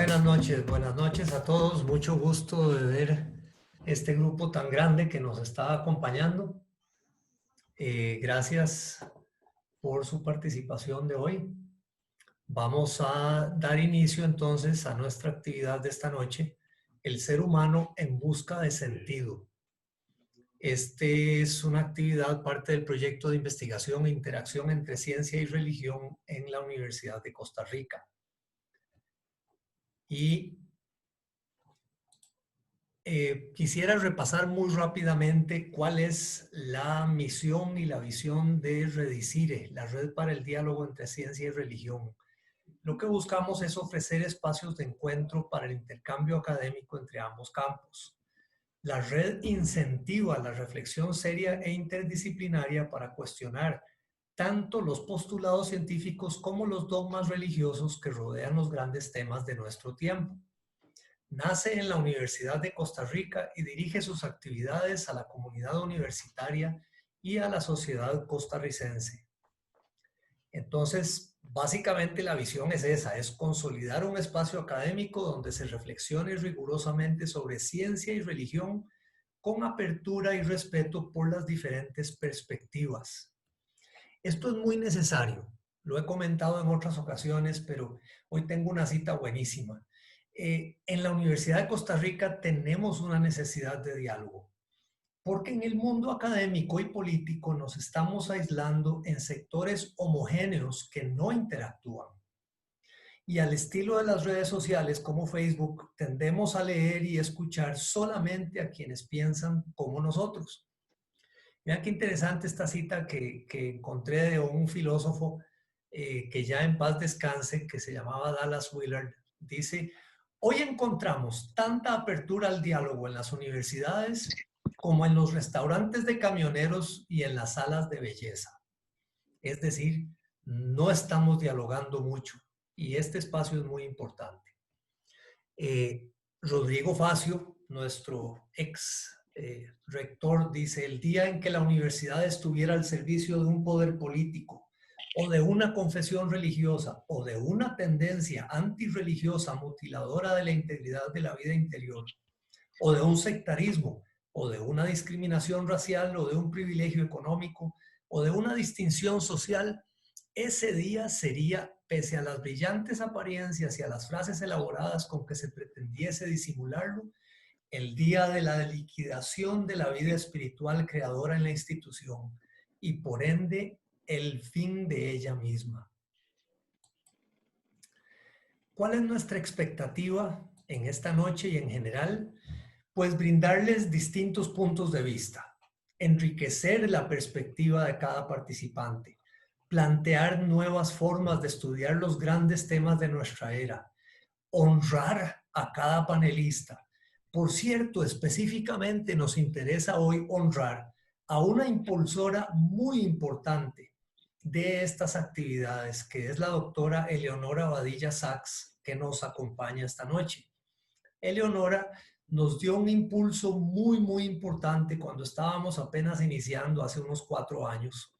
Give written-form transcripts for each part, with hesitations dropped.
buenas noches a todos. Mucho gusto de ver este grupo tan grande que nos está acompañando. Gracias por su participación de hoy. Vamos a dar inicio entonces a nuestra actividad de esta noche, el ser humano en busca de sentido. Este es una actividad parte del proyecto de investigación e interacción entre ciencia y religión en la Universidad de Costa Rica. Y quisiera repasar muy rápidamente cuál es la misión y la visión de Redicire, la Red para el Diálogo entre Ciencia y Religión. Lo que buscamos es ofrecer espacios de encuentro para el intercambio académico entre ambos campos. La red incentiva la reflexión seria e interdisciplinaria para cuestionar tanto los postulados científicos como los dogmas religiosos que rodean los grandes temas de nuestro tiempo. Nace en la Universidad de Costa Rica y dirige sus actividades a la comunidad universitaria y a la sociedad costarricense. Entonces, básicamente la visión es esa, es consolidar un espacio académico donde se reflexione rigurosamente sobre ciencia y religión con apertura y respeto por las diferentes perspectivas. Esto es muy necesario, lo he comentado en otras ocasiones, pero hoy tengo una cita buenísima. En la Universidad de Costa Rica tenemos una necesidad de diálogo, porque en el mundo académico y político nos estamos aislando en sectores homogéneos que no interactúan. Y al estilo de las redes sociales como Facebook, tendemos a leer y escuchar solamente a quienes piensan como nosotros. Vean qué interesante esta cita que encontré de un filósofo que ya en paz descanse, que se llamaba Dallas Willard. Dice: hoy encontramos tanta apertura al diálogo en las universidades como en los restaurantes de camioneros y en las salas de belleza. Es decir, no estamos dialogando mucho y este espacio es muy importante. Rodrigo Facio, nuestro ex rector, dice: el día en que la universidad estuviera al servicio de un poder político o de una confesión religiosa o de una tendencia antirreligiosa mutiladora de la integridad de la vida interior o de un sectarismo o de una discriminación racial o de un privilegio económico o de una distinción social, ese día sería, pese a las brillantes apariencias y a las frases elaboradas con que se pretendiese disimularlo, el día de la liquidación de la vida espiritual creadora en la institución y por ende el fin de ella misma. ¿Cuál es nuestra expectativa en esta noche y en general? Pues brindarles distintos puntos de vista, enriquecer la perspectiva de cada participante, plantear nuevas formas de estudiar los grandes temas de nuestra era, honrar a cada panelista. Por cierto, específicamente nos interesa hoy honrar a una impulsora muy importante de estas actividades, que es la doctora Eleonora Badilla Sachs, que nos acompaña esta noche. Eleonora nos dio un impulso muy importante cuando estábamos apenas iniciando hace unos 4 años.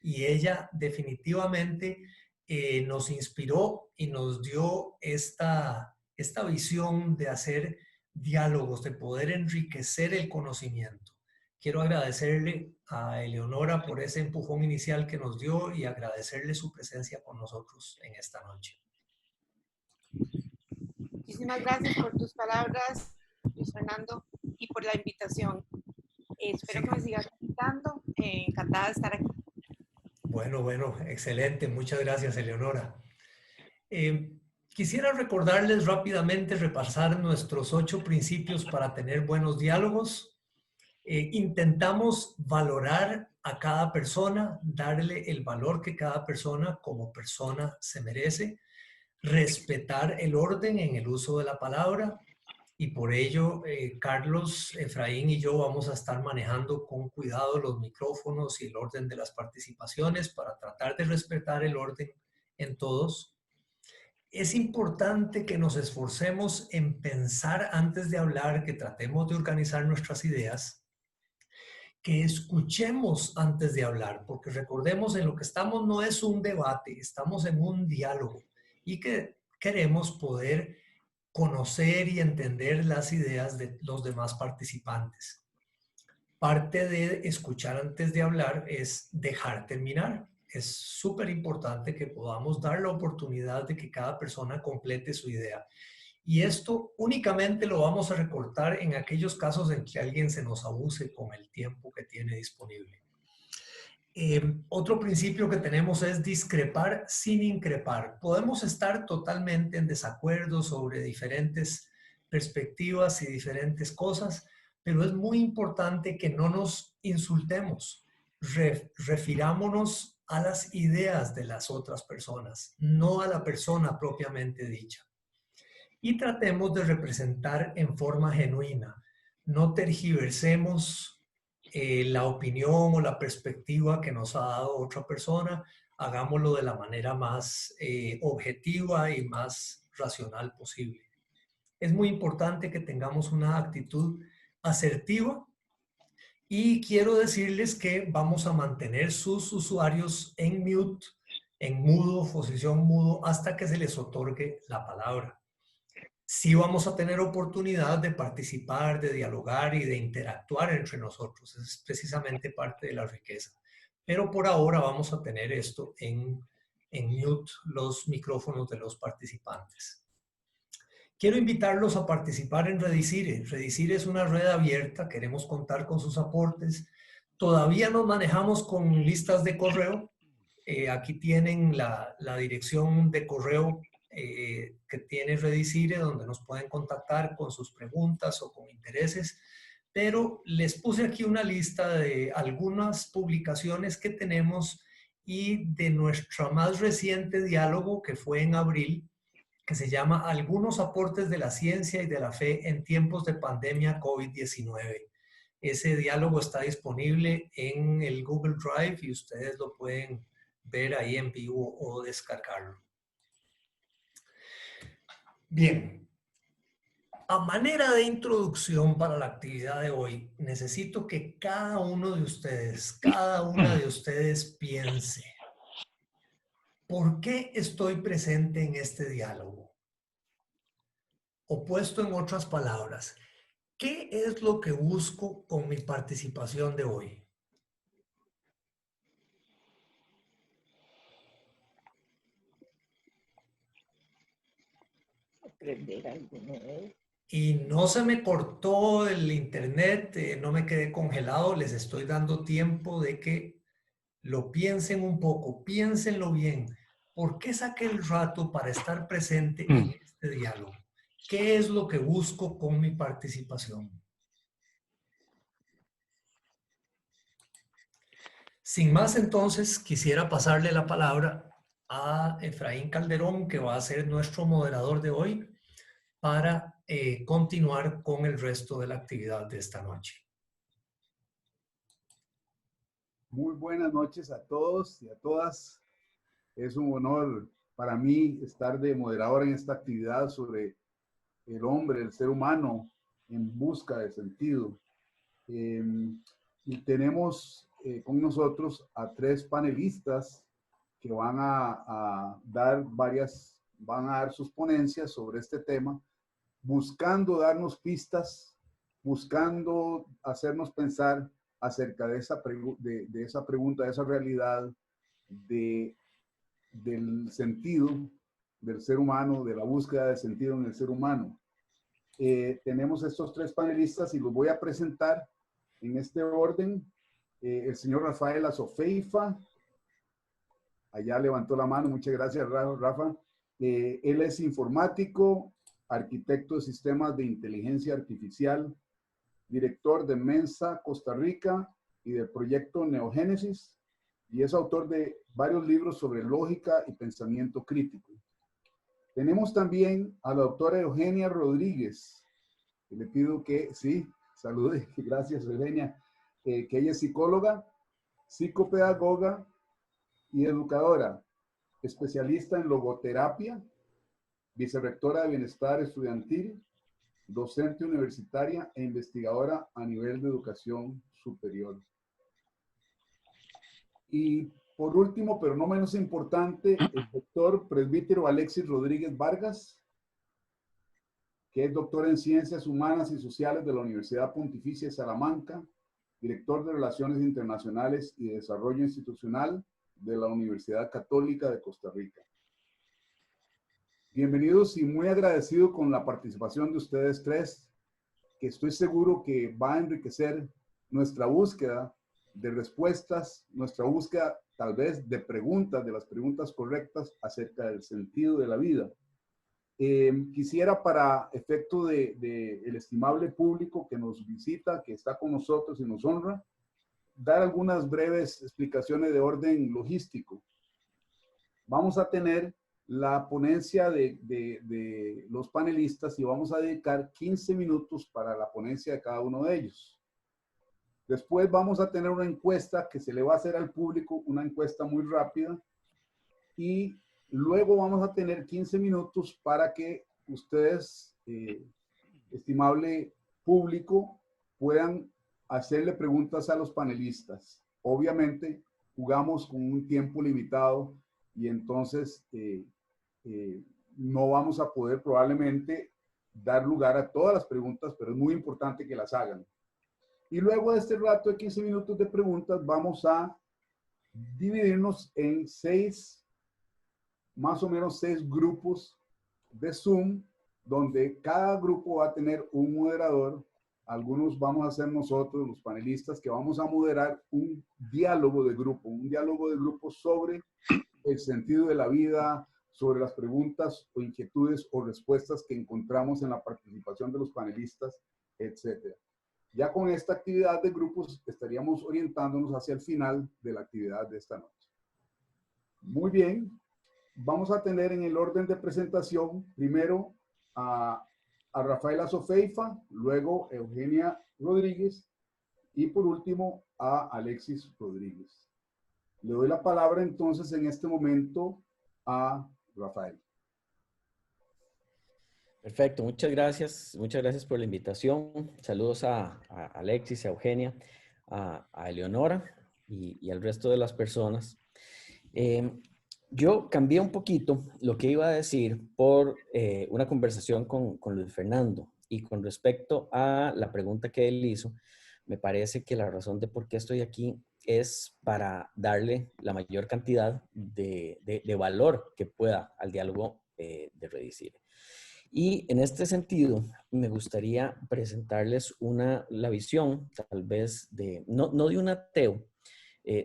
Y ella definitivamente nos inspiró y nos dio esta visión de hacer diálogos, de poder enriquecer el conocimiento. Quiero agradecerle a Eleonora por ese empujón inicial que nos dio y agradecerle su presencia con nosotros en esta noche. Muchísimas gracias por tus palabras, Luis Fernando, y por la invitación. Espero que me sigas invitando. Encantada de estar aquí. Bueno, excelente. Muchas gracias, Eleonora. Quisiera recordarles rápidamente, repasar nuestros 8 principios para tener buenos diálogos. Intentamos valorar a cada persona, darle el valor que cada persona como persona se merece, respetar el orden en el uso de la palabra, y por ello Carlos, Efraín y yo vamos a estar manejando con cuidado los micrófonos y el orden de las participaciones para tratar de respetar el orden en todos. Es importante que nos esforcemos en pensar antes de hablar, que tratemos de organizar nuestras ideas, que escuchemos antes de hablar, porque recordemos, en lo que estamos no es un debate, estamos en un diálogo y que queremos poder conocer y entender las ideas de los demás participantes. Parte de escuchar antes de hablar es dejar terminar. Es súper importante que podamos dar la oportunidad de que cada persona complete su idea. Y esto únicamente lo vamos a recortar en aquellos casos en que alguien se nos abuse con el tiempo que tiene disponible. Otro principio que tenemos es discrepar sin increpar. Podemos estar totalmente en desacuerdo sobre diferentes perspectivas y diferentes cosas, pero es muy importante que no nos insultemos. Refirámonos a las ideas de las otras personas, no a la persona propiamente dicha. Y tratemos de representar en forma genuina. No tergiversemos la opinión o la perspectiva que nos ha dado otra persona. Hagámoslo de la manera más objetiva y más racional posible. Es muy importante que tengamos una actitud asertiva y quiero decirles que vamos a mantener sus usuarios en mute, en mudo, posición mudo, hasta que se les otorgue la palabra. Sí vamos a tener oportunidad de participar, de dialogar y de interactuar entre nosotros. Es precisamente parte de la riqueza. Pero por ahora vamos a tener esto en mute, los micrófonos de los participantes. Quiero invitarlos a participar en Redicire. Redicire es una red abierta, queremos contar con sus aportes. Todavía nos manejamos con listas de correo. Aquí tienen la dirección de correo que tiene Redicire, donde nos pueden contactar con sus preguntas o con intereses. Pero les puse aquí una lista de algunas publicaciones que tenemos y de nuestro más reciente diálogo, que fue en abril, que se llama Algunos aportes de la ciencia y de la fe en tiempos de pandemia COVID-19. Ese diálogo está disponible en el Google Drive y ustedes lo pueden ver ahí en vivo o descargarlo. Bien, a manera de introducción para la actividad de hoy, necesito que cada uno de ustedes, cada una de ustedes piense, ¿por qué estoy presente en este diálogo? O puesto en otras palabras, ¿qué es lo que busco con mi participación de hoy? Aprender algo nuevo. Y no se me cortó el internet, no me quedé congelado, les estoy dando tiempo de que lo piensen un poco, piénsenlo bien. ¿Por qué saqué el rato para estar presente en este diálogo? ¿Qué es lo que busco con mi participación? Sin más, entonces, quisiera pasarle la palabra a Efraín Calderón, que va a ser nuestro moderador de hoy, para continuar con el resto de la actividad de esta noche. Muy buenas noches a todos y a todas. Es un honor para mí estar de moderador en esta actividad sobre el hombre, el ser humano en busca de sentido. Y tenemos con nosotros a tres panelistas que van a dar sus ponencias sobre este tema, buscando darnos pistas, buscando hacernos pensar acerca de esa pregunta, de esa realidad, del sentido del ser humano, de la búsqueda de sentido en el ser humano. Tenemos estos tres panelistas y los voy a presentar en este orden. El señor Rafael Azofeifa, allá levantó la mano, muchas gracias Rafa. Él es informático, arquitecto de sistemas de inteligencia artificial, director de Mensa Costa Rica y del proyecto Neogénesis, y es autor de varios libros sobre lógica y pensamiento crítico. Tenemos también a la doctora Eugenia Rodríguez, que le pido que, sí, salude, gracias Eugenia, que ella es psicóloga, psicopedagoga y educadora, especialista en logoterapia, vicerrectora de bienestar estudiantil, docente universitaria e investigadora a nivel de educación superior. Y por último, pero no menos importante, el doctor presbítero Alexis Rodríguez Vargas. que es doctor en Ciencias Humanas y Sociales de la Universidad Pontificia de Salamanca, director de Relaciones Internacionales y Desarrollo Institucional de la Universidad Católica de Costa Rica. Bienvenidos y muy agradecido con la participación de ustedes tres, que estoy seguro que va a enriquecer nuestra búsqueda de respuestas, nuestra búsqueda tal vez de preguntas, de las preguntas correctas acerca del sentido de la vida. Quisiera, para efecto de el estimable público que nos visita, que está con nosotros y nos honra, dar algunas breves explicaciones de orden logístico. Vamos a tener la ponencia de los panelistas y vamos a dedicar 15 minutos para la ponencia de cada uno de ellos. Después vamos a tener una encuesta que se le va a hacer al público, una encuesta muy rápida, y luego vamos a tener 15 minutos para que ustedes, estimable público, puedan hacerle preguntas a los panelistas. Obviamente, jugamos con un tiempo limitado y entonces no vamos a poder probablemente dar lugar a todas las preguntas, pero es muy importante que las hagan. Y luego de este rato de 15 minutos de preguntas, vamos a dividirnos en más o menos seis grupos de Zoom, donde cada grupo va a tener un moderador. Algunos vamos a ser nosotros, los panelistas, que vamos a moderar un diálogo de grupo sobre el sentido de la vida, sobre las preguntas o inquietudes o respuestas que encontramos en la participación de los panelistas, etc. Ya con esta actividad de grupos estaríamos orientándonos hacia el final de la actividad de esta noche. Muy bien, vamos a tener en el orden de presentación primero a Rafaela Sofeifa, luego Eugenia Rodríguez y por último a Alexis Rodríguez. Le doy la palabra entonces en este momento a Rafael. Perfecto, muchas gracias por la invitación. Saludos a Alexis, a Eugenia, a Eleonora y al resto de las personas. Yo cambié un poquito lo que iba a decir por una conversación con Luis Fernando, y con respecto a la pregunta que él hizo, me parece que la razón de por qué estoy aquí es para darle la mayor cantidad de valor que pueda al diálogo de Redecire. Y en este sentido, me gustaría presentarles la visión, tal vez, no de un ateo,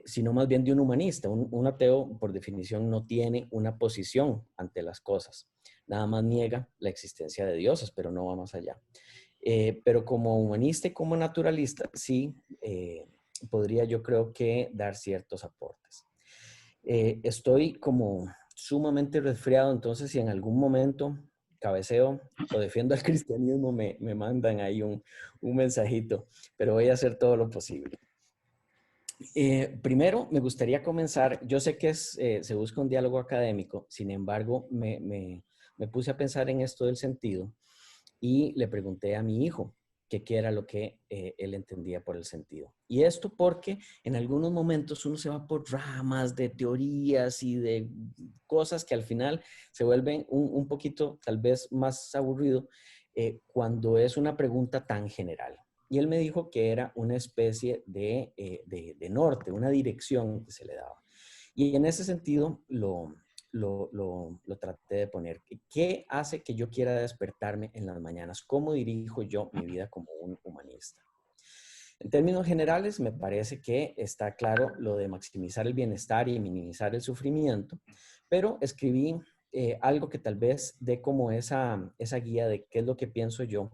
sino más bien de un humanista. Un ateo, por definición, no tiene una posición ante las cosas. Nada más niega la existencia de dioses, pero no va más allá. Pero como humanista y como naturalista, sí podría, yo creo que, dar ciertos aportes. Estoy como sumamente resfriado, entonces si en algún momento cabeceo o defiendo al cristianismo, me mandan ahí un mensajito, pero voy a hacer todo lo posible. Primero, me gustaría comenzar, yo sé que se busca un diálogo académico, sin embargo, me puse a pensar en esto del sentido y le pregunté a mi hijo qué era lo que él entendía por el sentido. Y esto porque en algunos momentos uno se va por ramas de teorías y de cosas que al final se vuelven un poquito tal vez más aburrido cuando es una pregunta tan general. Y él me dijo que era una especie de norte, una dirección que se le daba. Y en ese sentido lo traté de poner. ¿Qué hace que yo quiera despertarme en las mañanas? ¿Cómo dirijo yo mi vida como un humanista? En términos generales, me parece que está claro lo de maximizar el bienestar y minimizar el sufrimiento, pero escribí algo que tal vez dé como esa guía de qué es lo que pienso yo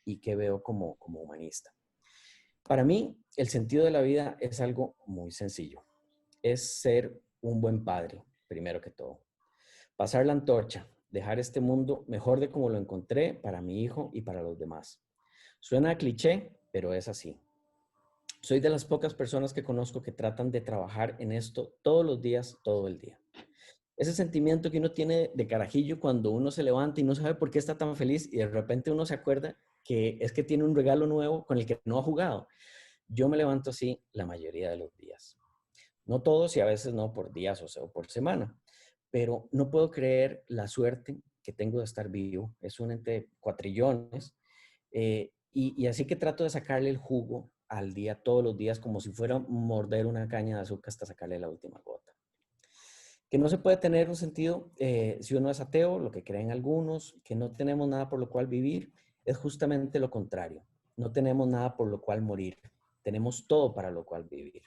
y qué veo como humanista. Para mí, el sentido de la vida es algo muy sencillo. Es ser un buen padre, primero que todo. Pasar la antorcha, dejar este mundo mejor de como lo encontré para mi hijo y para los demás. Suena a cliché, pero es así. Soy de las pocas personas que conozco que tratan de trabajar en esto todos los días, todo el día. Ese sentimiento que uno tiene de carajillo cuando uno se levanta y no sabe por qué está tan feliz y de repente uno se acuerda que es que tiene un regalo nuevo con el que no ha jugado. Yo me levanto así la mayoría de los días. No todos y a veces no por días o por semana. Pero no puedo creer la suerte que tengo de estar vivo. Es un ente cuatrillones. Y así que trato de sacarle el jugo al día, todos los días, como si fuera morder una caña de azúcar hasta sacarle la última gota. Que no se puede tener un sentido si uno es ateo, lo que creen algunos, que no tenemos nada por lo cual vivir, es justamente lo contrario. No tenemos nada por lo cual morir. Tenemos todo para lo cual vivir.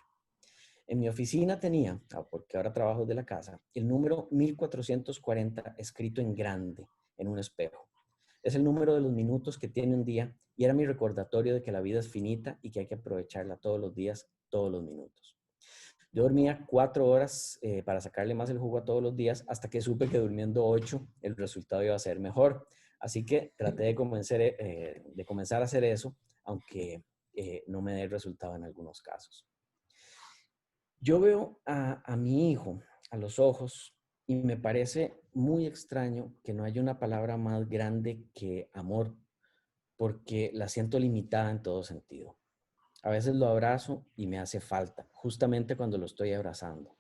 En mi oficina tenía, porque ahora trabajo de la casa, el número 1440 escrito en grande en un espejo. Es el número de los minutos que tiene un día y era mi recordatorio de que la vida es finita y que hay que aprovecharla todos los días, todos los minutos. Yo dormía 4 horas para sacarle más el jugo a todos los días hasta que supe que durmiendo 8 el resultado iba a ser mejor. Así que traté de comenzar a hacer eso, aunque no me dé el resultado en algunos casos. Yo veo a mi hijo a los ojos y me parece muy extraño que no haya una palabra más grande que amor, porque la siento limitada en todo sentido. A veces lo abrazo y me hace falta, justamente cuando lo estoy abrazando.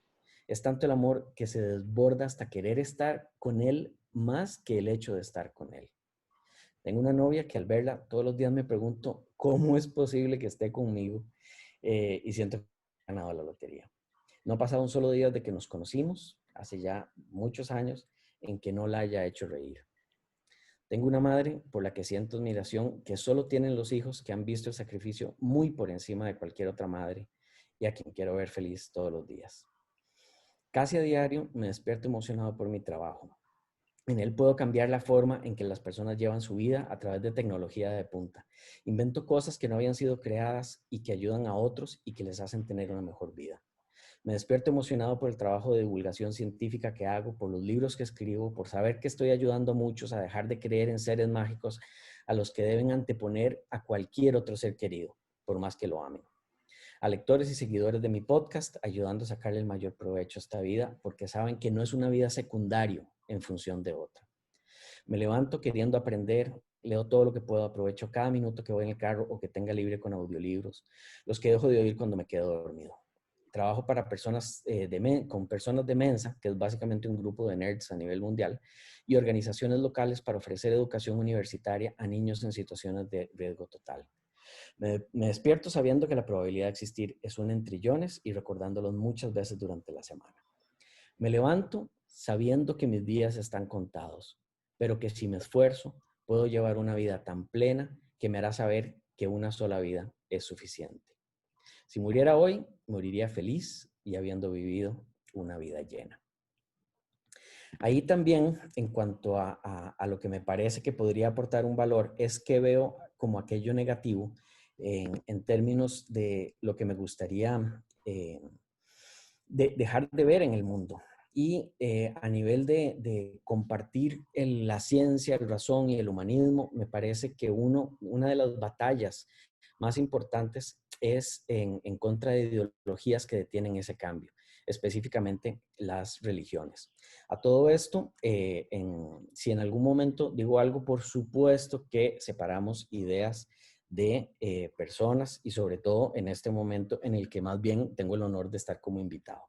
Es tanto el amor que se desborda hasta querer estar con él más que el hecho de estar con él. Tengo una novia que al verla todos los días me pregunto cómo es posible que esté conmigo y siento que he ganado la lotería. No ha pasado un solo día desde que nos conocimos, hace ya muchos años, en que no la haya hecho reír. Tengo una madre por la que siento admiración que solo tienen los hijos que han visto el sacrificio muy por encima de cualquier otra madre y a quien quiero ver feliz todos los días. Casi a diario me despierto emocionado por mi trabajo. En él puedo cambiar la forma en que las personas llevan su vida a través de tecnología de punta. Invento cosas que no habían sido creadas y que ayudan a otros y que les hacen tener una mejor vida. Me despierto emocionado por el trabajo de divulgación científica que hago, por los libros que escribo, por saber que estoy ayudando a muchos a dejar de creer en seres mágicos a los que deben anteponer a cualquier otro ser querido, por más que lo amen. A lectores y seguidores de mi podcast, ayudando a sacarle el mayor provecho a esta vida, porque saben que no es una vida secundaria en función de otra. Me levanto queriendo aprender, leo todo lo que puedo, aprovecho cada minuto que voy en el carro o que tenga libre con audiolibros, los que dejo de oír cuando me quedo dormido. Trabajo para personas con personas de Mensa, que es básicamente un grupo de nerds a nivel mundial, y organizaciones locales para ofrecer educación universitaria a niños en situaciones de riesgo total. Me despierto sabiendo que la probabilidad de existir es 1 en trillones y recordándolos muchas veces durante la semana. Me levanto sabiendo que mis días están contados, pero que si me esfuerzo, puedo llevar una vida tan plena que me hará saber que una sola vida es suficiente. Si muriera hoy, moriría feliz y habiendo vivido una vida llena. Ahí también, en cuanto a lo que me parece que podría aportar un valor, es que veo como aquello negativo en términos de lo que me gustaría dejar de ver en el mundo. Y a nivel de compartir la ciencia, la razón y el humanismo, me parece que una de las batallas más importantes es en contra de ideologías que detienen ese cambio, específicamente las religiones. A todo esto, si en algún momento digo algo, por supuesto que separamos ideas de personas y sobre todo en este momento en el que más bien tengo el honor de estar como invitado.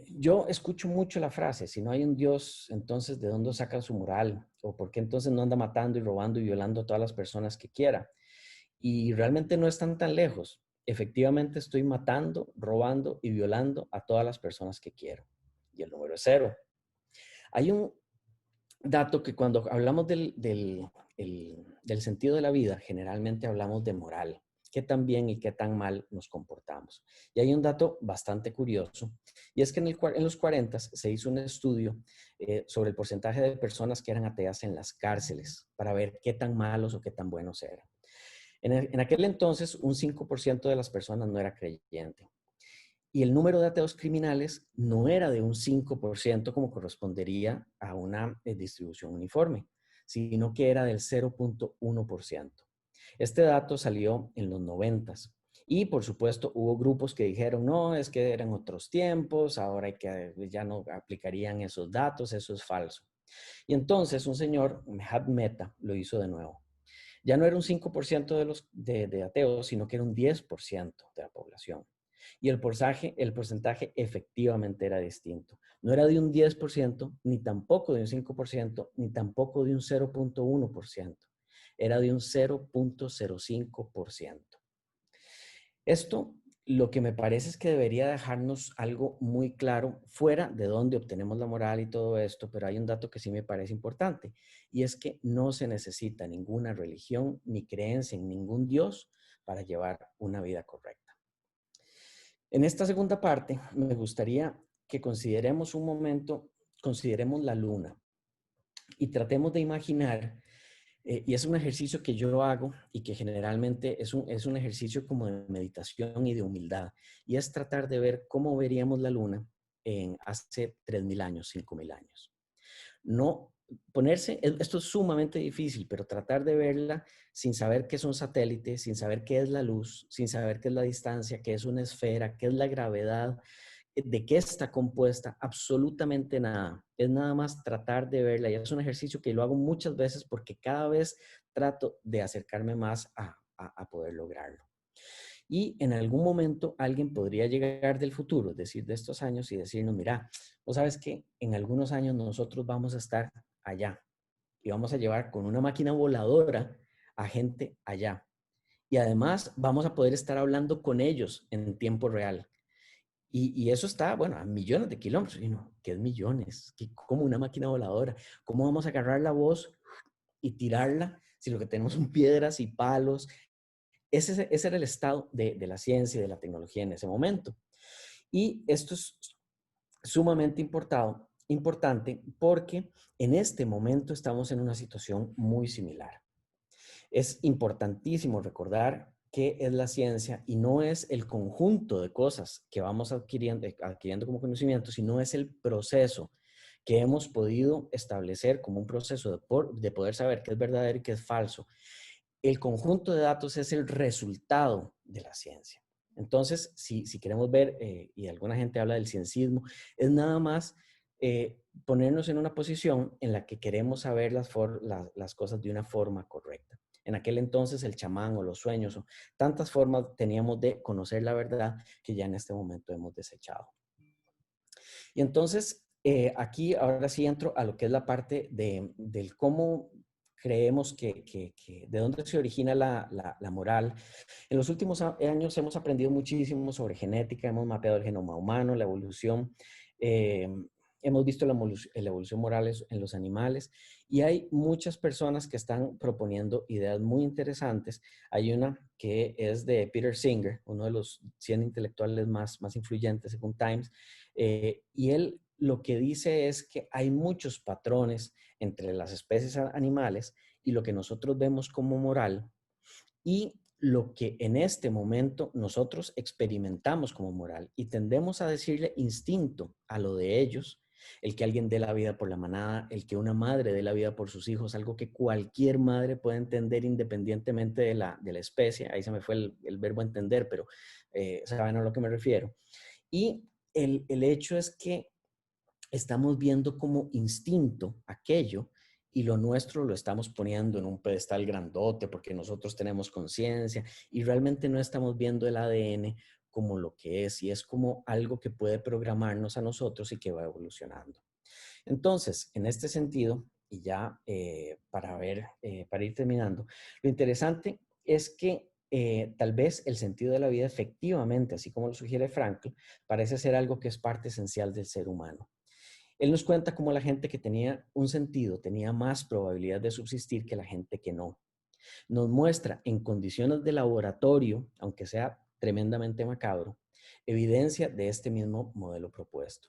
Yo escucho mucho la frase, si no hay un Dios, entonces ¿de dónde saca su moral? ¿O por qué entonces no anda matando y robando y violando a todas las personas que quiera? Y realmente no están tan lejos. Efectivamente estoy matando, robando y violando a todas las personas que quiero. Y el número es 0. Hay un dato que cuando hablamos del sentido de la vida, generalmente hablamos de moral. Qué tan bien y qué tan mal nos comportamos. Y hay un dato bastante curioso, y es que en los 40 se hizo un estudio sobre el porcentaje de personas que eran ateas en las cárceles para ver qué tan malos o qué tan buenos eran. En aquel entonces, un 5% de las personas no era creyente. Y el número de ateos criminales no era de un 5% como correspondería a una distribución uniforme, sino que era del 0.1%. Este dato salió en los 90s. Y por supuesto hubo grupos que dijeron, no, es que eran otros tiempos, ahora ya no aplicarían esos datos, eso es falso. Y entonces un señor, Mehad Mehta, lo hizo de nuevo. Ya no era un 5% de ateos, sino que era un 10% de la población. Y el porcentaje efectivamente era distinto. No era de un 10%, ni tampoco de un 5%, ni tampoco de un 0.1%. Era de un 0.05%. Esto lo que me parece es que debería dejarnos algo muy claro fuera de dónde obtenemos la moral y todo esto, pero hay un dato que sí me parece importante y es que no se necesita ninguna religión ni creencia en ningún Dios para llevar una vida correcta. En esta segunda parte me gustaría que consideremos un momento, consideremos la luna y tratemos de imaginar. Y es un ejercicio que yo hago y que generalmente es un ejercicio como de meditación y de humildad. Y es tratar de ver cómo veríamos la luna en hace 3.000 años, 5.000 años. No ponerse, esto es sumamente difícil, pero tratar de verla sin saber qué son satélites, sin saber qué es la luz, sin saber qué es la distancia, qué es una esfera, qué es la gravedad, de qué está compuesta, absolutamente nada. Es nada más tratar de verla. Y es un ejercicio que lo hago muchas veces porque cada vez trato de acercarme más a poder lograrlo. Y en algún momento alguien podría llegar del futuro, es decir, de estos años y decirnos, mira, vos sabes que en algunos años nosotros vamos a estar allá y vamos a llevar con una máquina voladora a gente allá. Y además vamos a poder estar hablando con ellos en tiempo real. Y eso está, bueno, a millones de kilómetros. Y no, ¿qué es millones? ¿Cómo una máquina voladora? ¿Cómo vamos a agarrar la voz y tirarla si lo que tenemos son piedras y palos? Ese era el estado de la ciencia y de la tecnología en ese momento. Y esto es sumamente importante porque en este momento estamos en una situación muy similar. Es importantísimo recordar qué es la ciencia y no es el conjunto de cosas que vamos adquiriendo como conocimiento, sino es el proceso que hemos podido establecer como un proceso de poder saber qué es verdadero y qué es falso. El conjunto de datos es el resultado de la ciencia. Entonces, si queremos ver, y alguna gente habla del ciencismo, es nada más ponernos en una posición en la que queremos saber las cosas de una forma correcta. En aquel entonces el chamán o los sueños, o tantas formas teníamos de conocer la verdad que ya en este momento hemos desechado. Y entonces, aquí ahora sí entro a lo que es la parte del cómo creemos de dónde se origina la moral. En los últimos años hemos aprendido muchísimo sobre genética, hemos mapeado el genoma humano, la evolución, hemos visto la evolución moral en los animales y hay muchas personas que están proponiendo ideas muy interesantes. Hay una que es de Peter Singer, uno de los 100 intelectuales más influyentes según Times, y él lo que dice es que hay muchos patrones entre las especies animales y lo que nosotros vemos como moral y lo que en este momento nosotros experimentamos como moral y tendemos a decirle instinto a lo de ellos, el que alguien dé la vida por la manada, el que una madre dé la vida por sus hijos, algo que cualquier madre puede entender independientemente de la especie. Ahí se me fue el verbo entender, pero saben a lo que me refiero. Y el hecho es que estamos viendo como instinto aquello y lo nuestro lo estamos poniendo en un pedestal grandote porque nosotros tenemos conciencia y realmente no estamos viendo el ADN como lo que es y es como algo que puede programarnos a nosotros y que va evolucionando. Entonces, en este sentido, y ya para ir terminando, lo interesante es que tal vez el sentido de la vida efectivamente, así como lo sugiere Frankl, parece ser algo que es parte esencial del ser humano. Él nos cuenta cómo la gente que tenía un sentido tenía más probabilidad de subsistir que la gente que no. Nos muestra en condiciones de laboratorio, aunque sea tremendamente macabro, evidencia de este mismo modelo propuesto.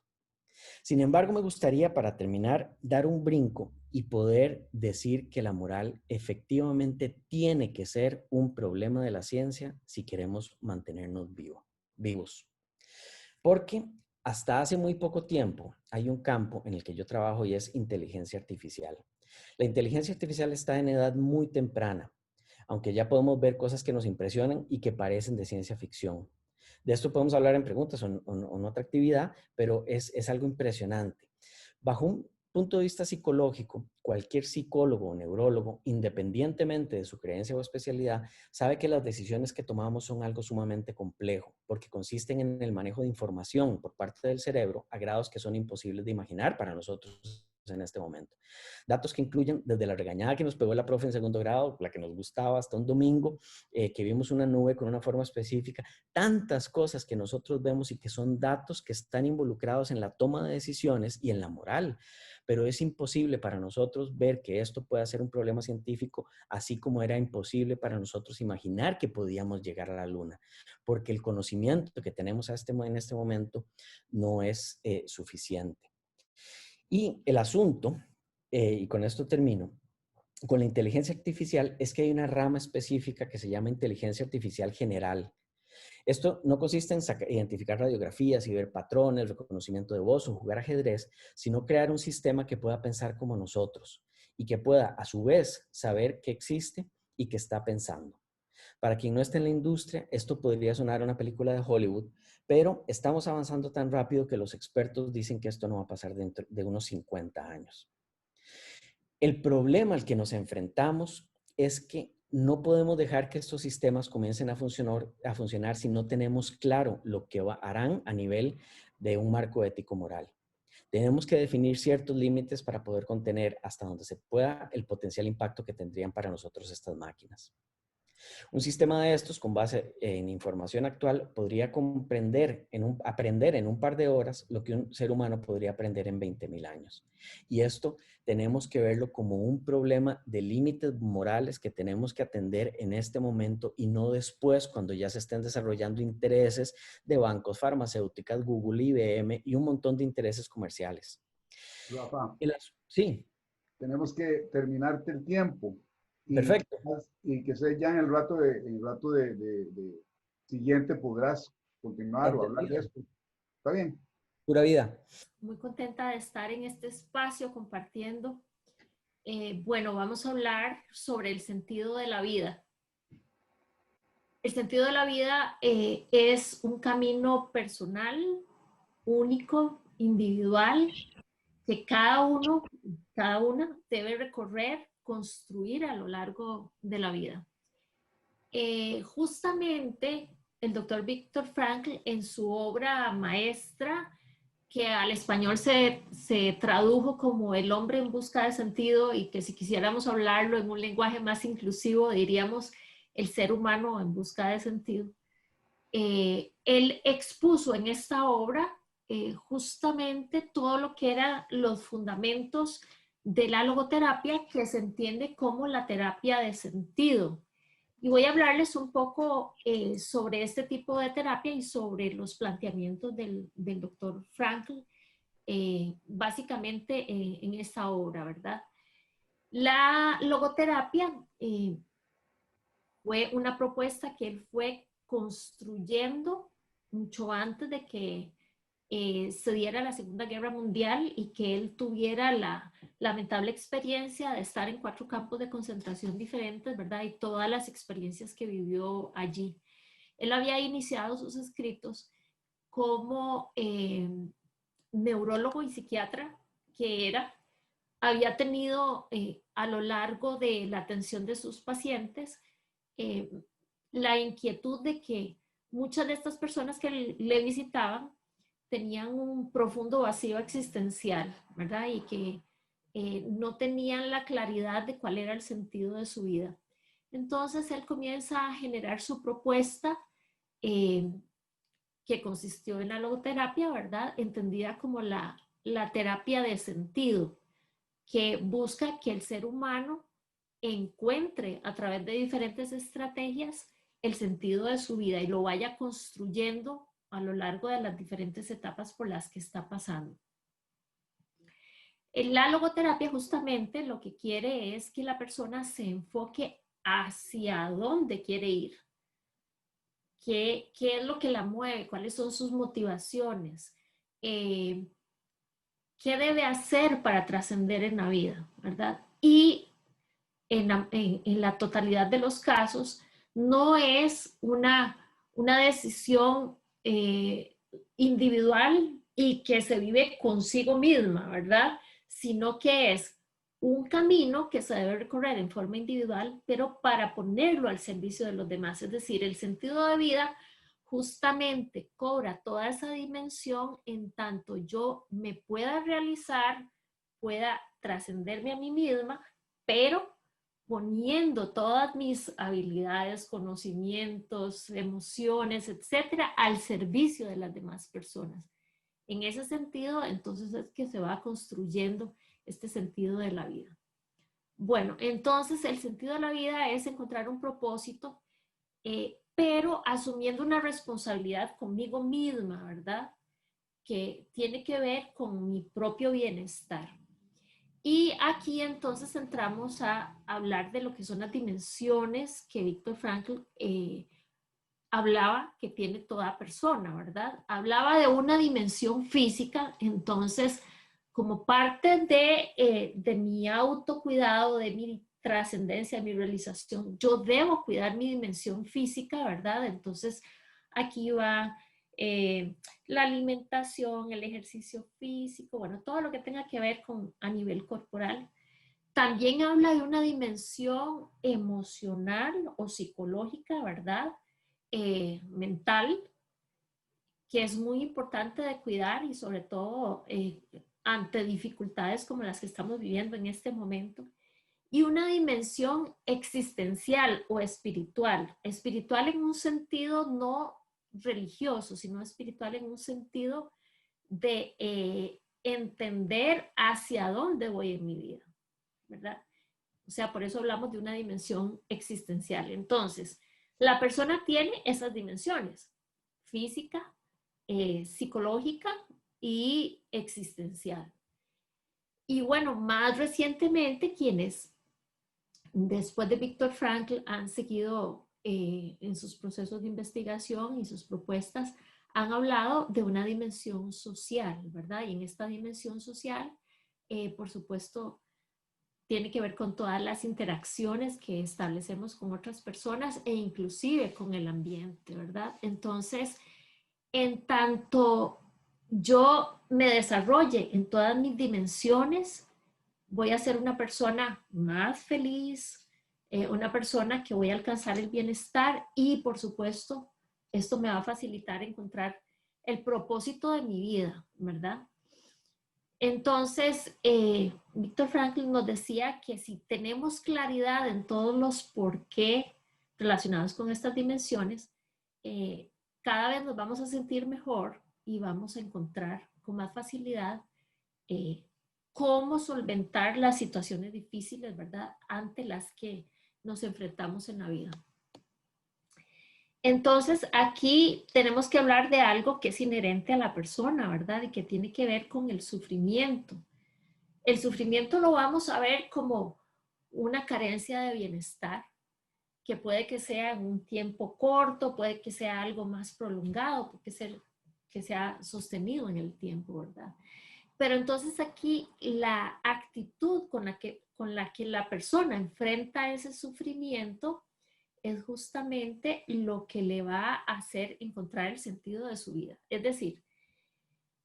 Sin embargo, me gustaría para terminar dar un brinco y poder decir que la moral efectivamente tiene que ser un problema de la ciencia si queremos mantenernos vivos. Porque hasta hace muy poco tiempo hay un campo en el que yo trabajo y es inteligencia artificial. La inteligencia artificial está en edad muy temprana, aunque ya podemos ver cosas que nos impresionan y que parecen de ciencia ficción. De esto podemos hablar en preguntas o en otra actividad, pero es algo impresionante. Bajo un punto de vista psicológico, cualquier psicólogo o neurólogo, independientemente de su creencia o especialidad, sabe que las decisiones que tomamos son algo sumamente complejo, porque consisten en el manejo de información por parte del cerebro a grados que son imposibles de imaginar para nosotros en este momento. Datos que incluyen desde la regañada que nos pegó la profe en segundo grado, la que nos gustaba, hasta un domingo, que vimos una nube con una forma específica, tantas cosas que nosotros vemos y que son datos que están involucrados en la toma de decisiones y en la moral. Pero es imposible para nosotros ver que esto pueda ser un problema científico, así como era imposible para nosotros imaginar que podíamos llegar a la luna, porque el conocimiento que tenemos en este momento no es suficiente. Y el asunto, y con esto termino, con la inteligencia artificial es que hay una rama específica que se llama inteligencia artificial general. Esto no consiste en identificar radiografías y ver patrones, reconocimiento de voz o jugar ajedrez, sino crear un sistema que pueda pensar como nosotros y que pueda a su vez saber que existe y que está pensando. Para quien no esté en la industria, esto podría sonar a una película de Hollywood, pero estamos avanzando tan rápido que los expertos dicen que esto no va a pasar dentro de unos 50 años. El problema al que nos enfrentamos es que no podemos dejar que estos sistemas comiencen a funcionar si no tenemos claro lo que harán a nivel de un marco ético-moral. Tenemos que definir ciertos límites para poder contener hasta donde se pueda el potencial impacto que tendrían para nosotros estas máquinas. Un sistema de estos, con base en información actual, podría aprender en un par de horas lo que un ser humano podría aprender en 20.000 años. Y esto tenemos que verlo como un problema de límites morales que tenemos que atender en este momento y no después, cuando ya se estén desarrollando intereses de bancos, farmacéuticas, Google, IBM y un montón de intereses comerciales. Rafa, sí. Tenemos que terminarte el tiempo. Perfecto. Y que sea ya en el rato de siguiente podrás continuar o hablar de esto. ¿Está bien? Pura vida. Muy contenta de estar en este espacio compartiendo. Bueno, vamos a hablar sobre el sentido de la vida. El sentido de la vida es un camino personal, único, individual, que cada uno, cada una debe recorrer, construir a lo largo de la vida. Justamente el doctor Viktor Frankl, en su obra maestra, que al español se tradujo como El hombre en busca de sentido, y que si quisiéramos hablarlo en un lenguaje más inclusivo diríamos el ser humano en busca de sentido, él expuso en esta obra justamente todo lo que eran los fundamentos de la logoterapia, que se entiende como la terapia de sentido. Y voy a hablarles un poco sobre este tipo de terapia y sobre los planteamientos del doctor Frankl, básicamente en esta obra, ¿verdad? La logoterapia fue una propuesta que él fue construyendo mucho antes de que se diera la Segunda Guerra Mundial y que él tuviera la lamentable experiencia de estar en 4 campos de concentración diferentes, ¿verdad? Y todas las experiencias que vivió allí. Él había iniciado sus escritos como neurólogo y psiquiatra que era. Había tenido a lo largo de la atención de sus pacientes la inquietud de que muchas de estas personas que le visitaban tenían un profundo vacío existencial, ¿verdad? Y que no tenían la claridad de cuál era el sentido de su vida. Entonces él comienza a generar su propuesta que consistió en la logoterapia, ¿verdad? Entendida como la terapia de sentido, que busca que el ser humano encuentre a través de diferentes estrategias el sentido de su vida y lo vaya construyendo a lo largo de las diferentes etapas por las que está pasando. En la logoterapia justamente lo que quiere es que la persona se enfoque hacia dónde quiere ir, qué es lo que la mueve, cuáles son sus motivaciones, qué debe hacer para trascender en la vida, ¿verdad? Y en la totalidad de los casos no es una decisión individual y que se vive consigo misma, ¿verdad? sino que es un camino que se debe recorrer en forma individual, pero para ponerlo al servicio de los demás. Es decir, el sentido de vida justamente cobra toda esa dimensión en tanto yo me pueda realizar, pueda trascenderme a mí misma, pero poniendo todas mis habilidades, conocimientos, emociones, etcétera, al servicio de las demás personas. En ese sentido, entonces es que se va construyendo este sentido de la vida. Bueno, entonces el sentido de la vida es encontrar un propósito, pero asumiendo una responsabilidad conmigo misma, ¿verdad? Que tiene que ver con mi propio bienestar. Y aquí entonces entramos a hablar de lo que son las dimensiones que Viktor Frankl hablaba que tiene toda persona, ¿verdad? Hablaba de una dimensión física, entonces como parte de mi autocuidado, de mi trascendencia, mi realización, yo debo cuidar mi dimensión física, ¿verdad? Entonces aquí va la alimentación, el ejercicio físico, bueno, todo lo que tenga que ver con a nivel corporal. También habla de una dimensión emocional o psicológica, ¿verdad? Mental, que es muy importante de cuidar y sobre todo ante dificultades como las que estamos viviendo en este momento. Y una dimensión existencial o espiritual. Espiritual en un sentido no religioso, sino espiritual en un sentido de entender hacia dónde voy en mi vida, ¿verdad? O sea, por eso hablamos de una dimensión existencial. Entonces, la persona tiene esas dimensiones, física, psicológica y existencial. Y bueno, más recientemente, quienes después de Viktor Frankl han seguido en sus procesos de investigación y sus propuestas, han hablado de una dimensión social, ¿verdad? Y en esta dimensión social, por supuesto, tiene que ver con todas las interacciones que establecemos con otras personas e inclusive con el ambiente, ¿verdad? Entonces, en tanto yo me desarrolle en todas mis dimensiones, voy a ser una persona más feliz, una persona que voy a alcanzar el bienestar y, por supuesto, esto me va a facilitar encontrar el propósito de mi vida, ¿verdad? Entonces, Viktor Frankl nos decía que si tenemos claridad en todos los por qué relacionados con estas dimensiones, cada vez nos vamos a sentir mejor y vamos a encontrar con más facilidad cómo solventar las situaciones difíciles, ¿verdad? Ante las que nos enfrentamos en la vida. Entonces, aquí tenemos que hablar de algo que es inherente a la persona, ¿verdad? Y que tiene que ver con el sufrimiento. El sufrimiento lo vamos a ver como una carencia de bienestar, que puede que sea en un tiempo corto, puede que sea algo más prolongado, puede ser que sea sostenido en el tiempo, ¿verdad? Pero entonces aquí la actitud con la que la persona enfrenta ese sufrimiento es justamente lo que le va a hacer encontrar el sentido de su vida. Es decir,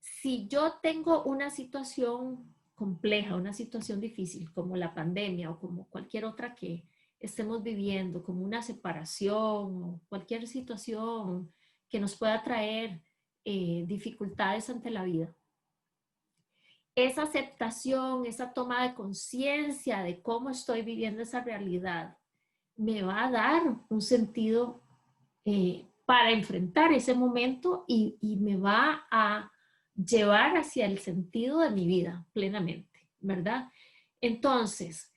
si yo tengo una situación compleja, una situación difícil como la pandemia o como cualquier otra que estemos viviendo, como una separación o cualquier situación que nos pueda traer dificultades ante la vida, esa aceptación, esa toma de conciencia de cómo estoy viviendo esa realidad, me va a dar un sentido para enfrentar ese momento y me va a llevar hacia el sentido de mi vida plenamente, ¿verdad? Entonces,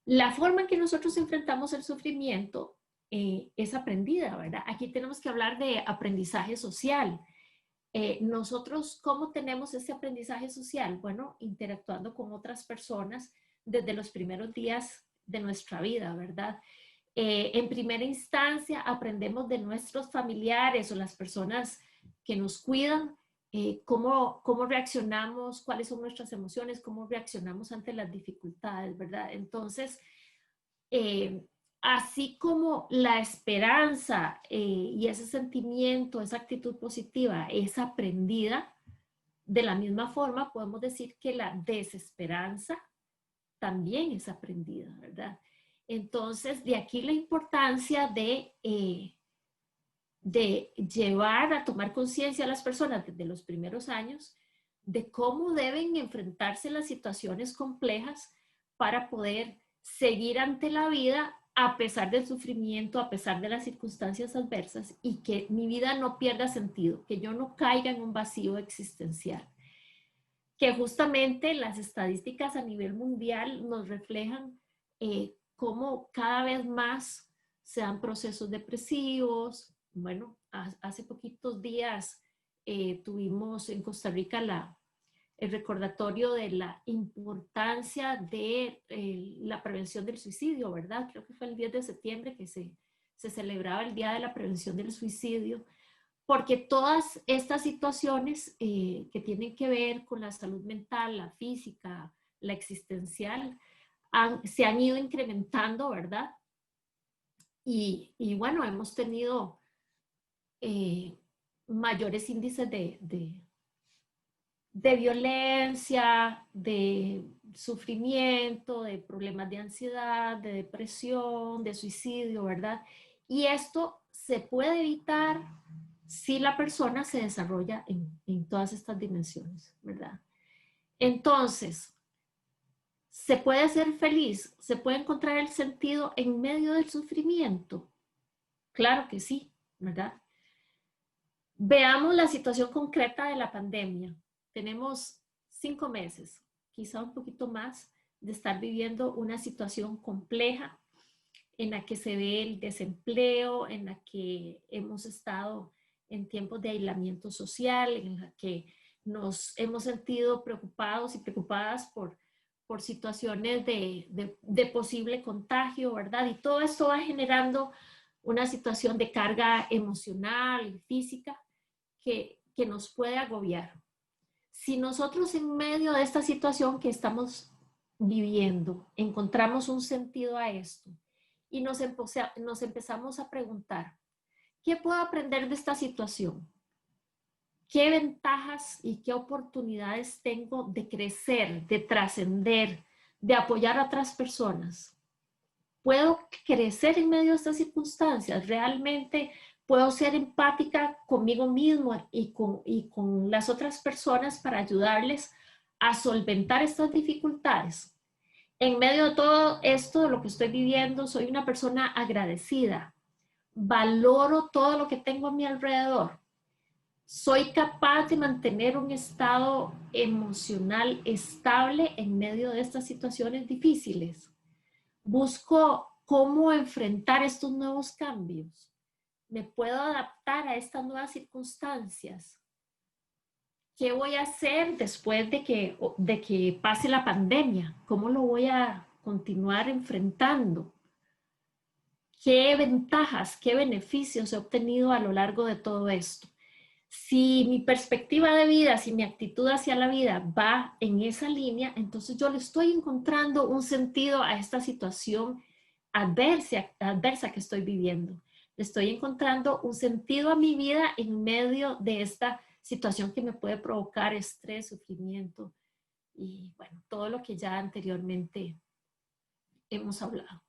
la forma en que nosotros enfrentamos el sufrimiento es aprendida, ¿verdad? Aquí tenemos que hablar de aprendizaje social. Nosotros, ¿cómo tenemos ese aprendizaje social? Bueno, interactuando con otras personas desde los primeros días de nuestra vida, ¿verdad? En primera instancia, aprendemos de nuestros familiares o las personas que nos cuidan, cómo reaccionamos, cuáles son nuestras emociones, cómo reaccionamos ante las dificultades, ¿verdad? Entonces, así como la esperanza y ese sentimiento, esa actitud positiva es aprendida, de la misma forma podemos decir que la desesperanza también es aprendida, ¿verdad? Entonces, de aquí la importancia de llevar a tomar conciencia a las personas desde los primeros años de cómo deben enfrentarse las situaciones complejas para poder seguir ante la vida a pesar del sufrimiento, a pesar de las circunstancias adversas, y que mi vida no pierda sentido, que yo no caiga en un vacío existencial. Que justamente las estadísticas a nivel mundial nos reflejan cómo cada vez más se dan procesos depresivos. Bueno, hace poquitos días tuvimos en Costa Rica el recordatorio de la importancia de la prevención del suicidio, ¿verdad? Creo que fue el 10 de septiembre que se celebraba el Día de la Prevención del Suicidio, porque todas estas situaciones que tienen que ver con la salud mental, la física, la existencial, se han ido incrementando, ¿verdad? Y bueno, hemos tenido mayores índices de violencia, de sufrimiento, de problemas de ansiedad, de depresión, de suicidio, ¿verdad? Y esto se puede evitar si la persona se desarrolla en todas estas dimensiones, ¿verdad? Entonces, ¿se puede ser feliz? ¿Se puede encontrar el sentido en medio del sufrimiento? Claro que sí, ¿verdad? Veamos la situación concreta de la pandemia. Tenemos 5 meses, quizá un poquito más, de estar viviendo una situación compleja en la que se ve el desempleo, en la que hemos estado en tiempos de aislamiento social, en la que nos hemos sentido preocupados y preocupadas por situaciones de posible contagio, ¿verdad? Y todo esto va generando una situación de carga emocional y física que nos puede agobiar. Si nosotros en medio de esta situación que estamos viviendo encontramos un sentido a esto y nos empezamos a preguntar, ¿qué puedo aprender de esta situación? ¿Qué ventajas y qué oportunidades tengo de crecer, de trascender, de apoyar a otras personas? ¿Puedo crecer en medio de estas circunstancias? ¿Realmente puedo ser empática conmigo mismo y con las otras personas para ayudarles a solventar estas dificultades? En medio de todo esto, de lo que estoy viviendo, soy una persona agradecida. Valoro todo lo que tengo a mi alrededor. Soy capaz de mantener un estado emocional estable en medio de estas situaciones difíciles. Busco cómo enfrentar estos nuevos cambios. ¿Me puedo adaptar a estas nuevas circunstancias? ¿Qué voy a hacer después de que pase la pandemia? ¿Cómo lo voy a continuar enfrentando? ¿Qué ventajas, qué beneficios he obtenido a lo largo de todo esto? Si mi perspectiva de vida, si mi actitud hacia la vida va en esa línea, entonces yo le estoy encontrando un sentido a esta situación adversa que estoy viviendo. Le estoy encontrando un sentido a mi vida en medio de esta situación que me puede provocar estrés, sufrimiento y bueno, todo lo que ya anteriormente hemos hablado.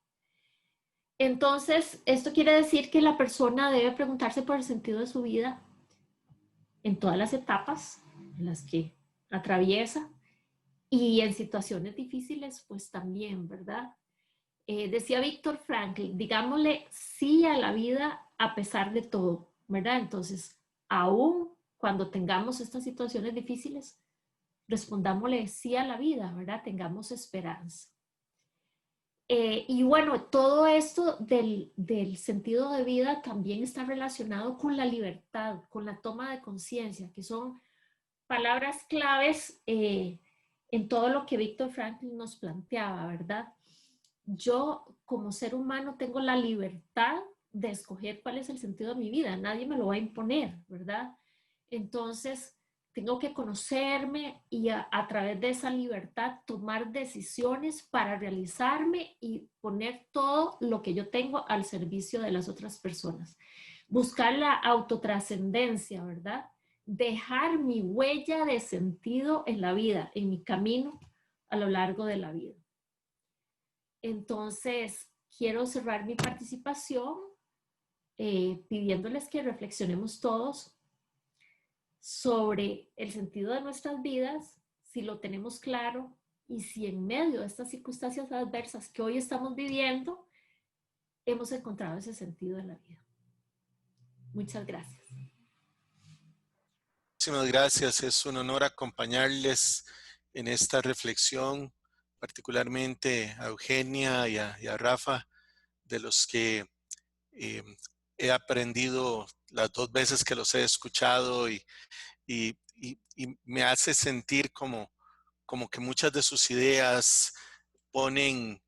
Entonces, esto quiere decir que la persona debe preguntarse por el sentido de su vida en todas las etapas en las que atraviesa y en situaciones difíciles, pues también, ¿verdad? Decía Víctor Frankl, digámosle sí a la vida a pesar de todo, ¿verdad? Entonces, aún cuando tengamos estas situaciones difíciles, respondámosle sí a la vida, ¿verdad? Tengamos esperanza. Y bueno, todo esto del sentido de vida también está relacionado con la libertad, con la toma de conciencia, que son palabras claves en todo lo que Víctor Frankl nos planteaba, ¿verdad? Yo como ser humano tengo la libertad de escoger cuál es el sentido de mi vida, nadie me lo va a imponer, ¿verdad? Entonces, tengo que conocerme y a través de esa libertad tomar decisiones para realizarme y poner todo lo que yo tengo al servicio de las otras personas. Buscar la autotrascendencia, ¿verdad? dejar mi huella de sentido en la vida, en mi camino a lo largo de la vida. Entonces, quiero cerrar mi participación pidiéndoles que reflexionemos todos sobre el sentido de nuestras vidas, si lo tenemos claro y si en medio de estas circunstancias adversas que hoy estamos viviendo, hemos encontrado ese sentido en la vida. Muchas gracias. Muchísimas gracias. Es un honor acompañarles en esta reflexión, particularmente a Eugenia y a Rafa, de los que he aprendido las 2 veces que los he escuchado y me hace sentir como que muchas de sus ideas ponen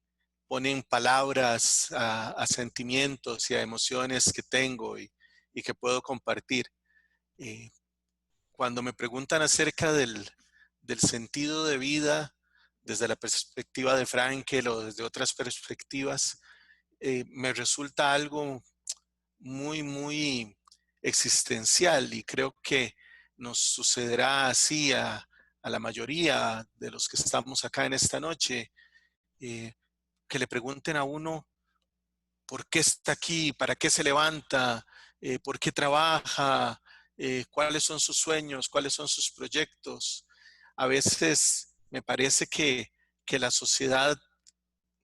palabras a sentimientos y a emociones que tengo y que puedo compartir. Cuando me preguntan acerca del sentido de vida desde la perspectiva de Frankl o desde otras perspectivas, me resulta algo muy, muy existencial y creo que nos sucederá así a la mayoría de los que estamos acá en esta noche, que le pregunten a uno por qué está aquí, para qué se levanta, por qué trabaja, cuáles son sus sueños, cuáles son sus proyectos. A veces me parece que la sociedad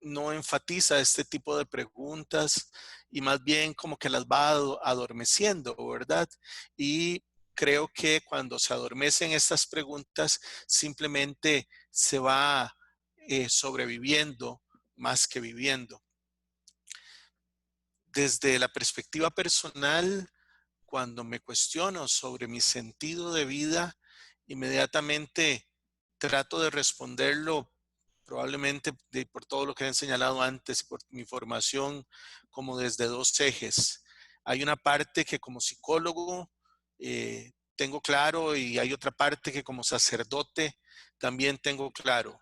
no enfatiza este tipo de preguntas y más bien como que las va adormeciendo, ¿verdad? Y creo que cuando se adormecen estas preguntas, simplemente se va sobreviviendo más que viviendo. Desde la perspectiva personal, cuando me cuestiono sobre mi sentido de vida, inmediatamente trato de responderlo probablemente por todo lo que he señalado antes, por mi formación, como desde 2 ejes. Hay una parte que como psicólogo tengo claro y hay otra parte que como sacerdote también tengo claro.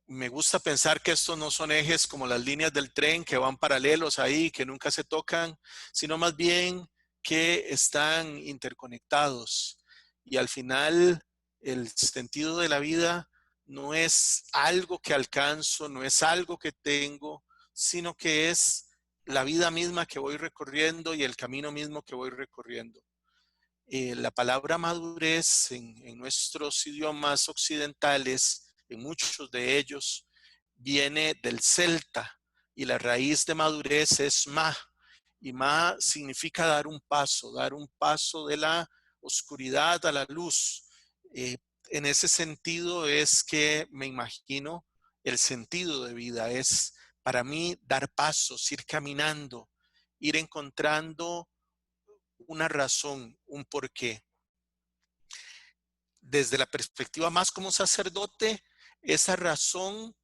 Me gusta pensar que estos no son ejes como las líneas del tren que van paralelos ahí, que nunca se tocan, sino más bien que están interconectados. Y al final, el sentido de la vida no es algo que alcanzo, no es algo que tengo, sino que es la vida misma que voy recorriendo y el camino mismo que voy recorriendo. La palabra madurez en nuestros idiomas occidentales, en muchos de ellos, viene del celta y la raíz de madurez es ma. Y ma significa dar un paso de la oscuridad a la luz. En ese sentido es que me imagino el sentido de vida. Es para mí dar pasos, ir caminando, ir encontrando una razón, un porqué. Desde la perspectiva más como sacerdote, esa razón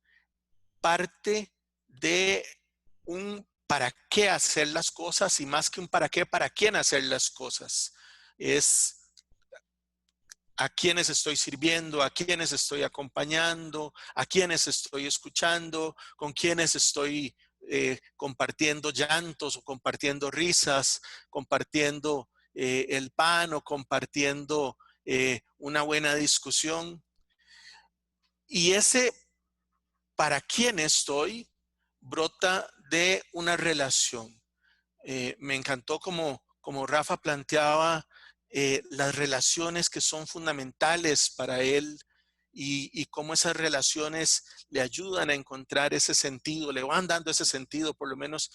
parte de un para qué hacer las cosas y más que un para qué, para quién hacer las cosas. Es a quiénes estoy sirviendo, a quiénes estoy acompañando, a quiénes estoy escuchando, con quiénes estoy compartiendo llantos o compartiendo risas, compartiendo el pan o compartiendo una buena discusión. Y ese para quién estoy brota de una relación. Me encantó como Rafa planteaba las relaciones que son fundamentales para él y cómo esas relaciones le ayudan a encontrar ese sentido, le van dando ese sentido, por lo menos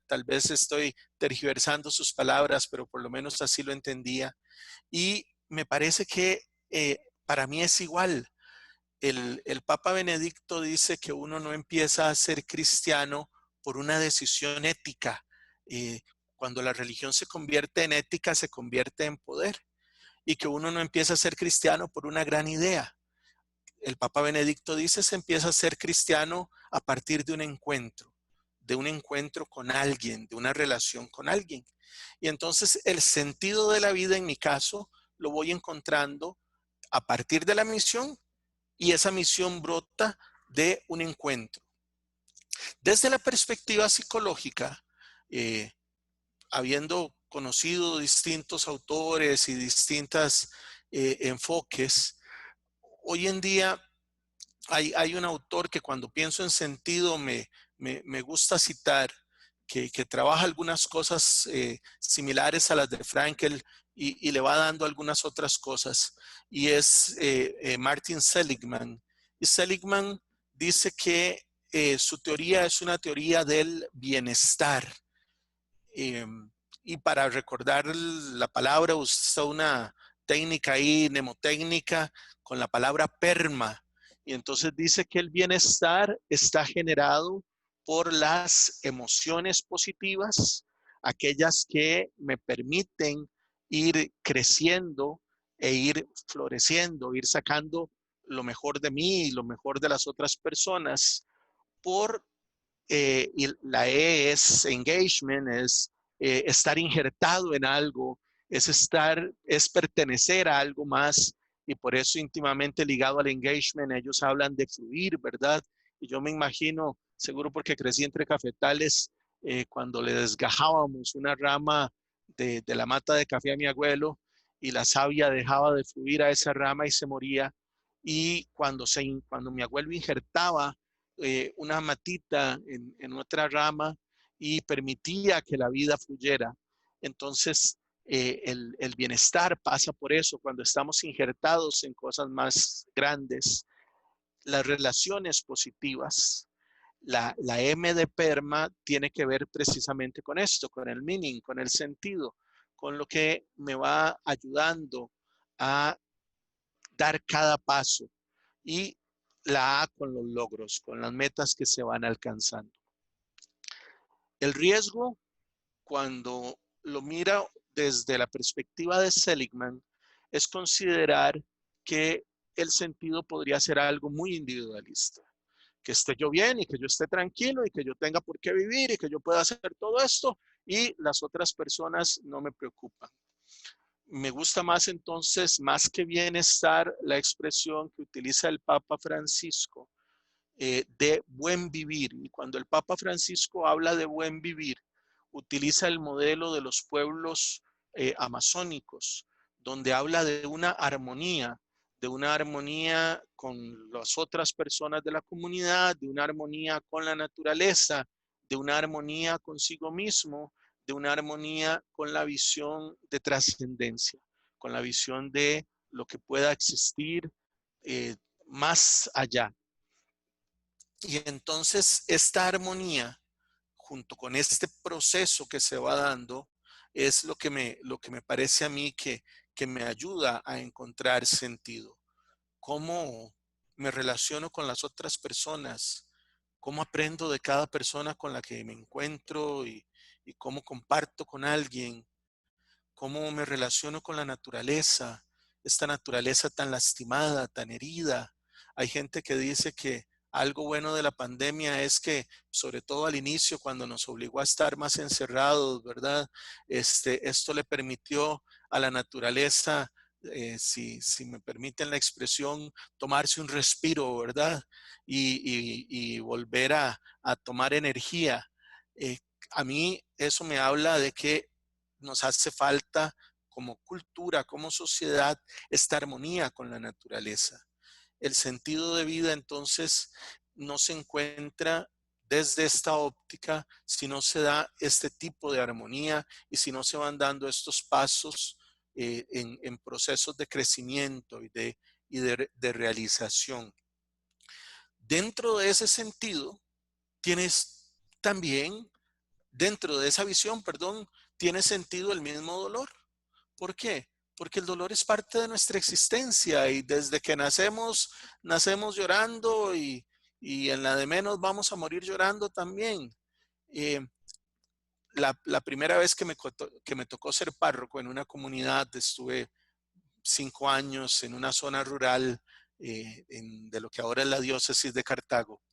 tal vez estoy tergiversando sus palabras, pero por lo menos así lo entendía. Y me parece que para mí es igual. El Papa Benedicto dice que uno no empieza a ser cristiano por una decisión ética. Cuando la religión se convierte en ética, se convierte en poder. Y que uno no empieza a ser cristiano por una gran idea. El Papa Benedicto dice se empieza a ser cristiano a partir de un encuentro con alguien, de una relación con alguien. Y entonces el sentido de la vida en mi caso lo voy encontrando a partir de la misión y esa misión brota de un encuentro. Desde la perspectiva psicológica, habiendo conocido distintos autores y distintos enfoques. Hoy en día hay un autor que cuando pienso en sentido me gusta citar, que trabaja algunas cosas similares a las de Frankl y le va dando algunas otras cosas. Y es Martin Seligman. Y Seligman dice que su teoría es una teoría del bienestar. Y para recordar la palabra, usa una técnica ahí, mnemotécnica, con la palabra perma. Y entonces dice que el bienestar está generado por las emociones positivas, aquellas que me permiten ir creciendo e ir floreciendo, ir sacando lo mejor de mí y lo mejor de las otras personas. Y la E es engagement, es estar injertado en algo, es pertenecer a algo más, y por eso íntimamente ligado al engagement ellos hablan de fluir, ¿verdad? Y yo me imagino, seguro porque crecí entre cafetales, cuando le desgajábamos una rama de la mata de café a mi abuelo y la savia dejaba de fluir a esa rama y se moría, y cuando mi abuelo injertaba una matita en otra rama y permitía que la vida fluyera. Entonces, el bienestar pasa por eso, cuando estamos injertados en cosas más grandes. Las relaciones positivas, la M de PERMA tiene que ver precisamente con esto, con el meaning, con el sentido, con lo que me va ayudando a dar cada paso. Y la A con los logros, con las metas que se van alcanzando. El riesgo, cuando lo mira desde la perspectiva de Seligman, es considerar que el sentido podría ser algo muy individualista. Que esté yo bien y que yo esté tranquilo y que yo tenga por qué vivir y que yo pueda hacer todo esto y las otras personas no me preocupan. Me gusta más entonces, más que bienestar, la expresión que utiliza el Papa Francisco de buen vivir. Y cuando el Papa Francisco habla de buen vivir, utiliza el modelo de los pueblos amazónicos, donde habla de una armonía con las otras personas de la comunidad, de una armonía con la naturaleza, de una armonía consigo mismo, de una armonía con la visión de trascendencia, con la visión de lo que pueda existir más allá. Y entonces esta armonía, junto con este proceso que se va dando, es lo que me parece a mí que me ayuda a encontrar sentido. Cómo me relaciono con las otras personas, cómo aprendo de cada persona con la que me encuentro y cómo comparto con alguien, cómo me relaciono con la naturaleza, esta naturaleza tan lastimada, tan herida. Hay gente que dice que algo bueno de la pandemia es que, sobre todo al inicio, cuando nos obligó a estar más encerrados, ¿verdad? Esto le permitió a la naturaleza, si me permiten la expresión, tomarse un respiro, ¿verdad? Y volver a tomar energía. A mí eso me habla de que nos hace falta como cultura, como sociedad, esta armonía con la naturaleza. El sentido de vida entonces no se encuentra desde esta óptica si no se da este tipo de armonía y si no se van dando estos pasos en procesos de crecimiento y de realización. Dentro de ese sentido, tienes también, dentro de esa visión, perdón, tiene sentido el mismo dolor. ¿Por qué? Porque el dolor es parte de nuestra existencia y desde que nacemos llorando y en la de menos vamos a morir llorando también. La primera vez que me tocó ser párroco en una comunidad, estuve 5 años en una zona rural de lo que ahora es la diócesis de Cartago.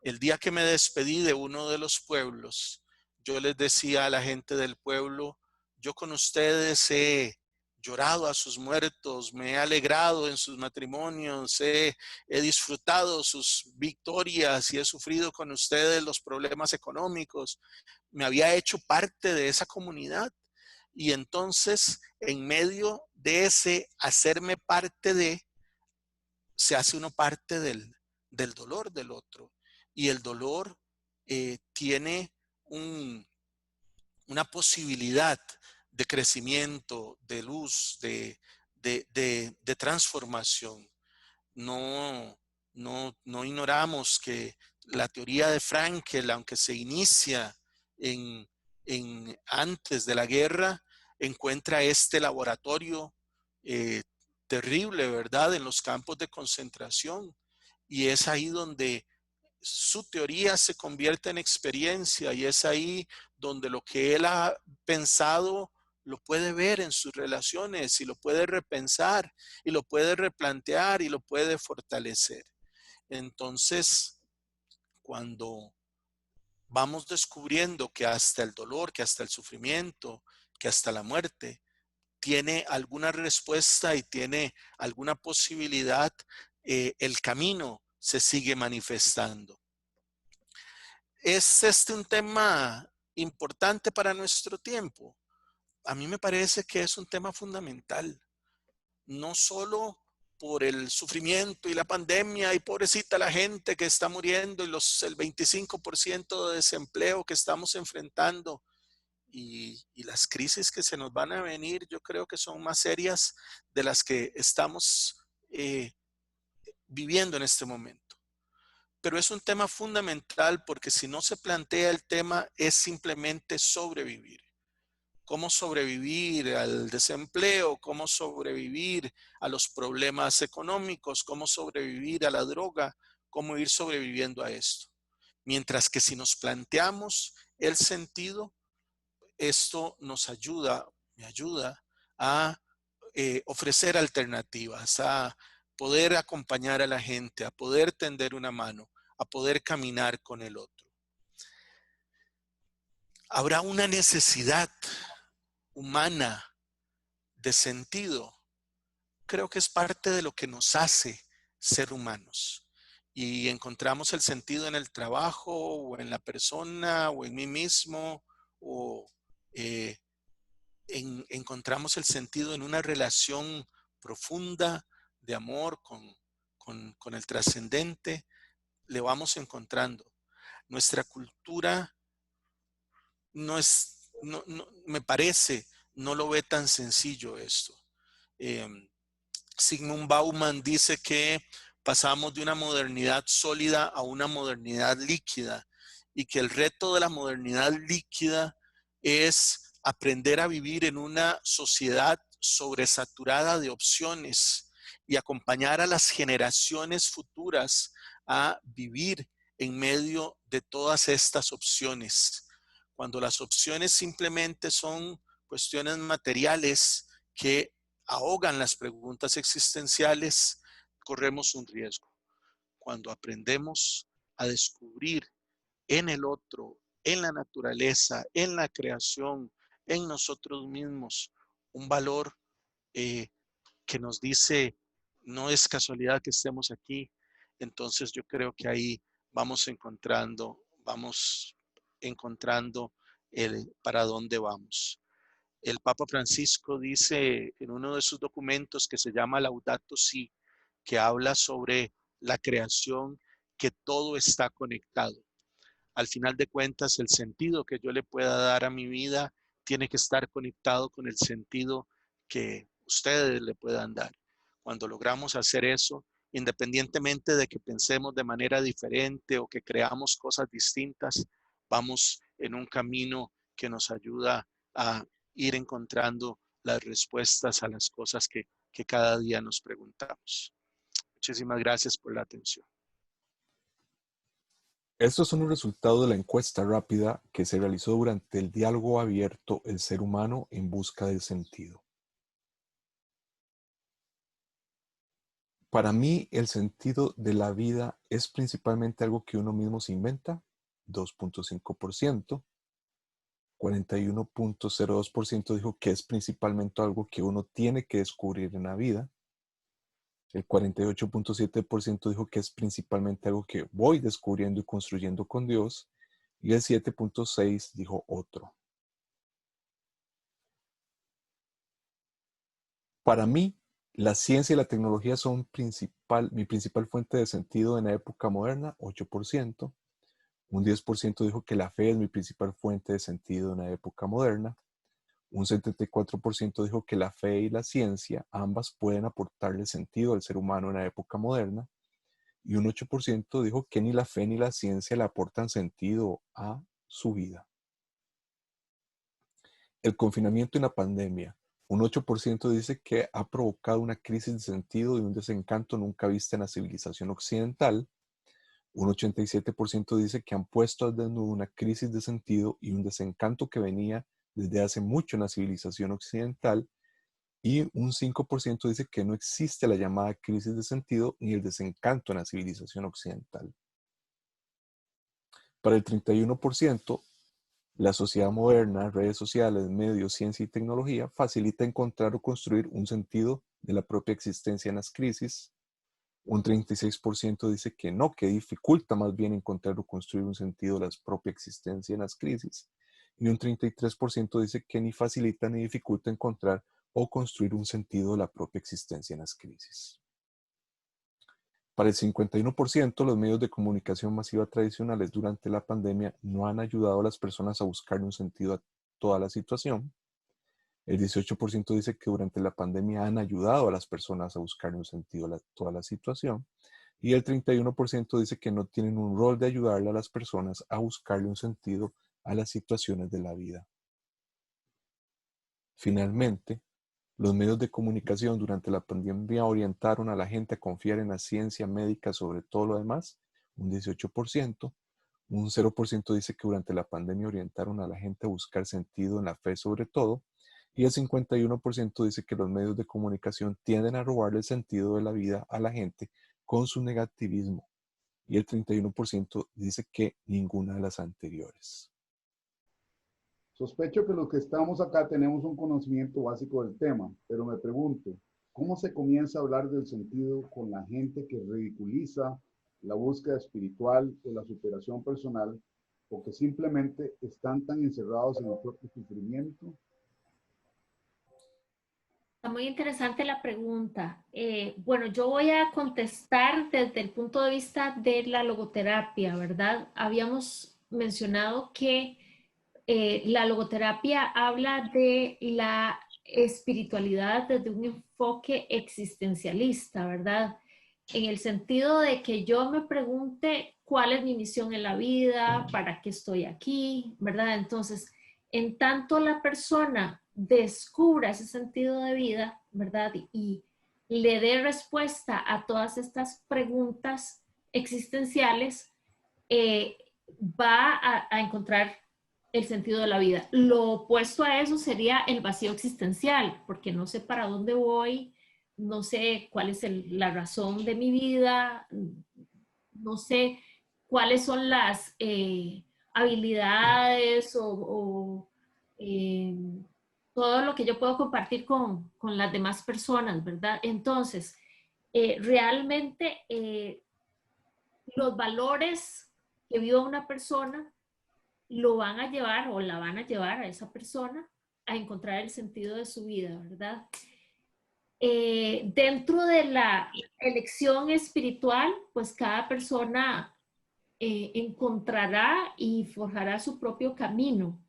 El día que me despedí de uno de los pueblos, yo les decía a la gente del pueblo, yo con ustedes he llorado a sus muertos, me he alegrado en sus matrimonios, he disfrutado sus victorias y he sufrido con ustedes los problemas económicos. Me había hecho parte de esa comunidad Y entonces, en medio de ese hacerme parte de, se hace uno parte del dolor del otro. Y el dolor tiene una posibilidad de crecimiento, de luz, de transformación. No ignoramos que la teoría de Frankl, aunque se inicia antes de la guerra, encuentra este laboratorio eh, terrible, ¿verdad?, en los campos de concentración. Y es ahí donde su teoría se convierte en experiencia, y es ahí donde lo que él ha pensado lo puede ver en sus relaciones, y lo puede repensar, y lo puede replantear, y lo puede fortalecer. Entonces, cuando vamos descubriendo que hasta el dolor, que hasta el sufrimiento, que hasta la muerte tiene alguna respuesta y tiene alguna posibilidad, el camino se sigue manifestando. ¿Es este un tema importante para nuestro tiempo? A mí me parece que es un tema fundamental, no solo por el sufrimiento y la pandemia y pobrecita la gente que está muriendo y el 25% de desempleo que estamos enfrentando y las crisis que se nos van a venir, yo creo que son más serias de las que estamos viviendo en este momento. Pero es un tema fundamental porque si no se plantea el tema es simplemente sobrevivir. Cómo sobrevivir al desempleo, cómo sobrevivir a los problemas económicos, cómo sobrevivir a la droga, cómo ir sobreviviendo a esto. Mientras que si nos planteamos el sentido, esto nos ayuda, me ayuda a ofrecer alternativas, a poder acompañar a la gente, a poder tender una mano, a poder caminar con el otro. Habrá una necesidad humana de sentido. Creo que es parte de lo que nos hace ser humanos. Y encontramos el sentido en el trabajo, o en la persona, o en mí mismo, o encontramos el sentido en una relación profunda de amor con el trascendente. Le vamos encontrando. Nuestra cultura me parece, no lo ve tan sencillo esto. Zygmunt Bauman dice que pasamos de una modernidad sólida a una modernidad líquida, y que el reto de la modernidad líquida es aprender a vivir en una sociedad sobresaturada de opciones y acompañar a las generaciones futuras a vivir en medio de todas estas opciones. Cuando las opciones simplemente son cuestiones materiales que ahogan las preguntas existenciales, corremos un riesgo. Cuando aprendemos a descubrir en el otro, en la naturaleza, en la creación, en nosotros mismos, un valor que nos dice, no es casualidad que estemos aquí, entonces yo creo que ahí vamos encontrando el para dónde vamos. El Papa Francisco dice en uno de sus documentos que se llama Laudato Si, que habla sobre la creación, que todo está conectado. Al final de cuentas, el sentido que yo le pueda dar a mi vida tiene que estar conectado con el sentido que ustedes le puedan dar. Cuando logramos hacer eso, independientemente de que pensemos de manera diferente o que creamos cosas distintas, vamos en un camino que nos ayuda a ir encontrando las respuestas a las cosas que cada día nos preguntamos. Muchísimas gracias por la atención. Estos son los resultados de la encuesta rápida que se realizó durante el diálogo abierto El ser humano en busca del sentido. Para mí, el sentido de la vida es principalmente algo que uno mismo se inventa, 2.5%. 41.02% dijo que es principalmente algo que uno tiene que descubrir en la vida. El 48.7% dijo que es principalmente algo que voy descubriendo y construyendo con Dios. Y el 7.6% dijo otro. Para mí, la ciencia y la tecnología son mi principal fuente de sentido en la época moderna, 8%. Un 10% dijo que la fe es mi principal fuente de sentido en la época moderna. Un 74% dijo que la fe y la ciencia, ambas pueden aportarle sentido al ser humano en la época moderna. Y un 8% dijo que ni la fe ni la ciencia le aportan sentido a su vida. El confinamiento y la pandemia. Un 8% dice que ha provocado una crisis de sentido y un desencanto nunca vista en la civilización occidental. Un 87% dice que han puesto al desnudo una crisis de sentido y un desencanto que venía desde hace mucho en la civilización occidental. Y un 5% dice que no existe la llamada crisis de sentido ni el desencanto en la civilización occidental. Para el 31%, la sociedad moderna, redes sociales, medios, ciencia y tecnología facilita encontrar o construir un sentido de la propia existencia en las crisis. Un 36% dice que no, que dificulta más bien encontrar o construir un sentido de la propia existencia en las crisis. Y un 33% dice que ni facilita ni dificulta encontrar o construir un sentido de la propia existencia en las crisis. Para el 51%, los medios de comunicación masiva tradicionales durante la pandemia no han ayudado a las personas a buscar un sentido a toda la situación. El 18% dice que durante la pandemia han ayudado a las personas a buscar un sentido a toda la situación. Y el 31% dice que no tienen un rol de ayudarle a las personas a buscarle un sentido a las situaciones de la vida. Finalmente, los medios de comunicación durante la pandemia orientaron a la gente a confiar en la ciencia médica sobre todo lo demás, un 18%. Un 0% dice que durante la pandemia orientaron a la gente a buscar sentido en la fe sobre todo. Y el 51% dice que los medios de comunicación tienden a robarle el sentido de la vida a la gente con su negativismo. Y el 31% dice que ninguna de las anteriores. Sospecho que los que estamos acá tenemos un conocimiento básico del tema, pero me pregunto, ¿cómo se comienza a hablar del sentido con la gente que ridiculiza la búsqueda espiritual o la superación personal, o que simplemente están tan encerrados en el propio sufrimiento? Está muy interesante la pregunta. Bueno, yo voy a contestar desde el punto de vista de la logoterapia, ¿verdad? Habíamos mencionado que la logoterapia habla de la espiritualidad desde un enfoque existencialista, ¿verdad? En el sentido de que yo me pregunte cuál es mi misión en la vida, para qué estoy aquí, ¿verdad? Entonces, en tanto la persona descubra ese sentido de vida, ¿verdad? Y le dé respuesta a todas estas preguntas existenciales, va a encontrar el sentido de la vida. Lo opuesto a eso sería el vacío existencial, porque no sé para dónde voy, no sé cuál es la razón de mi vida, no sé cuáles son las habilidades o todo lo que yo puedo compartir con las demás personas, ¿verdad? Entonces, realmente los valores que viva una persona lo van a llevar o la van a llevar a esa persona a encontrar el sentido de su vida, ¿verdad? Dentro de la elección espiritual, pues cada persona encontrará y forjará su propio camino.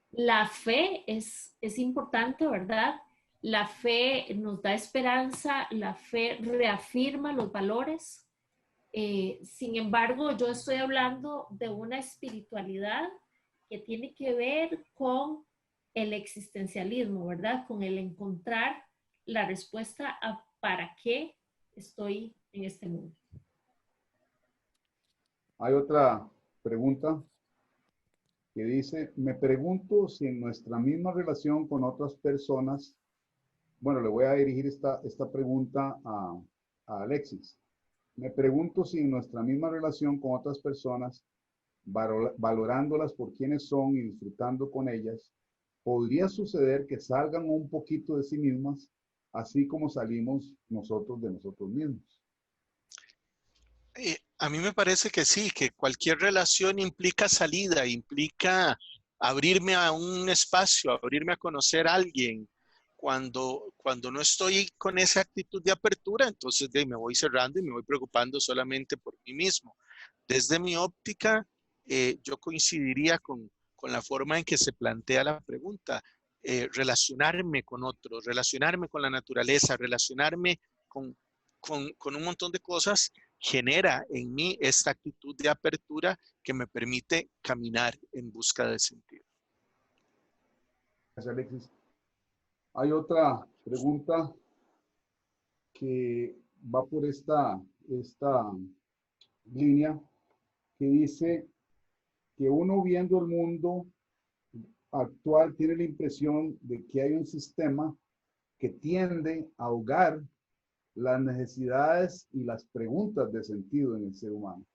La fe es importante, ¿verdad? La fe nos da esperanza, la fe reafirma los valores. Sin embargo, yo estoy hablando de una espiritualidad que tiene que ver con el existencialismo, ¿verdad? Con el encontrar la respuesta a para qué estoy en este mundo. Hay otra pregunta que dice, me pregunto si en nuestra misma relación con otras personas, bueno, le voy a dirigir esta pregunta a Alexis. Me pregunto si en nuestra misma relación con otras personas, valorándolas por quienes son y disfrutando con ellas, podría suceder que salgan un poquito de sí mismas, así como salimos nosotros de nosotros mismos. A mí me parece que sí, que cualquier relación implica salida, implica abrirme a un espacio, abrirme a conocer a alguien. cuando no estoy con esa actitud de apertura, entonces me voy cerrando y me voy preocupando solamente por mí mismo. Desde mi óptica, yo coincidiría con la forma en que se plantea la pregunta. Relacionarme con otros, relacionarme con la naturaleza, relacionarme con un montón de cosas, genera en mí esta actitud de apertura que me permite caminar en busca de sentido. Gracias, Alexis. Hay otra pregunta que va por esta línea que dice que uno viendo el mundo actual tiene la impresión de que hay un sistema que tiende a ahogar las necesidades y las preguntas de sentido en el ser humano.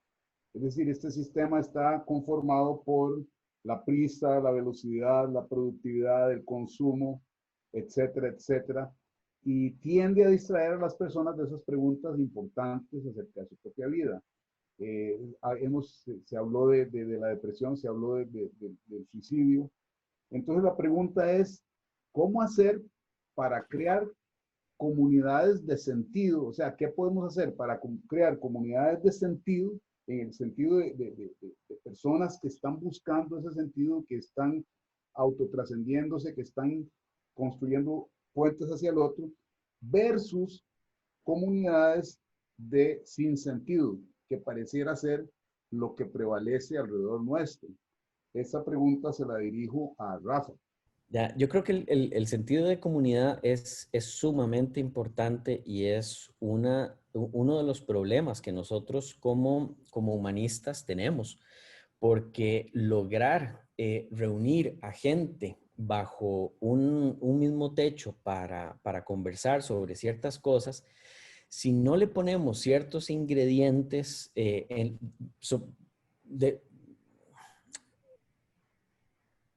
Es decir, este sistema está conformado por la prisa, la velocidad, la productividad, el consumo, etcétera, etcétera, y tiende a distraer a las personas de esas preguntas importantes acerca de su propia vida. Se habló de la depresión, se habló del suicidio. Entonces la pregunta es, ¿cómo hacer para crear comunidades de sentido? O sea, ¿qué podemos hacer para crear comunidades de sentido, en el sentido de personas que están buscando ese sentido, que están autotrascendiéndose, que están construyendo puentes hacia el otro, versus comunidades de sinsentido, que pareciera ser lo que prevalece alrededor nuestro? Esa pregunta se la dirijo a Rafa. Ya, yo creo que el sentido de comunidad es sumamente importante y es uno de los problemas que nosotros como humanistas tenemos, porque lograr reunir a gente bajo un mismo techo para conversar sobre ciertas cosas, si no le ponemos ciertos ingredientes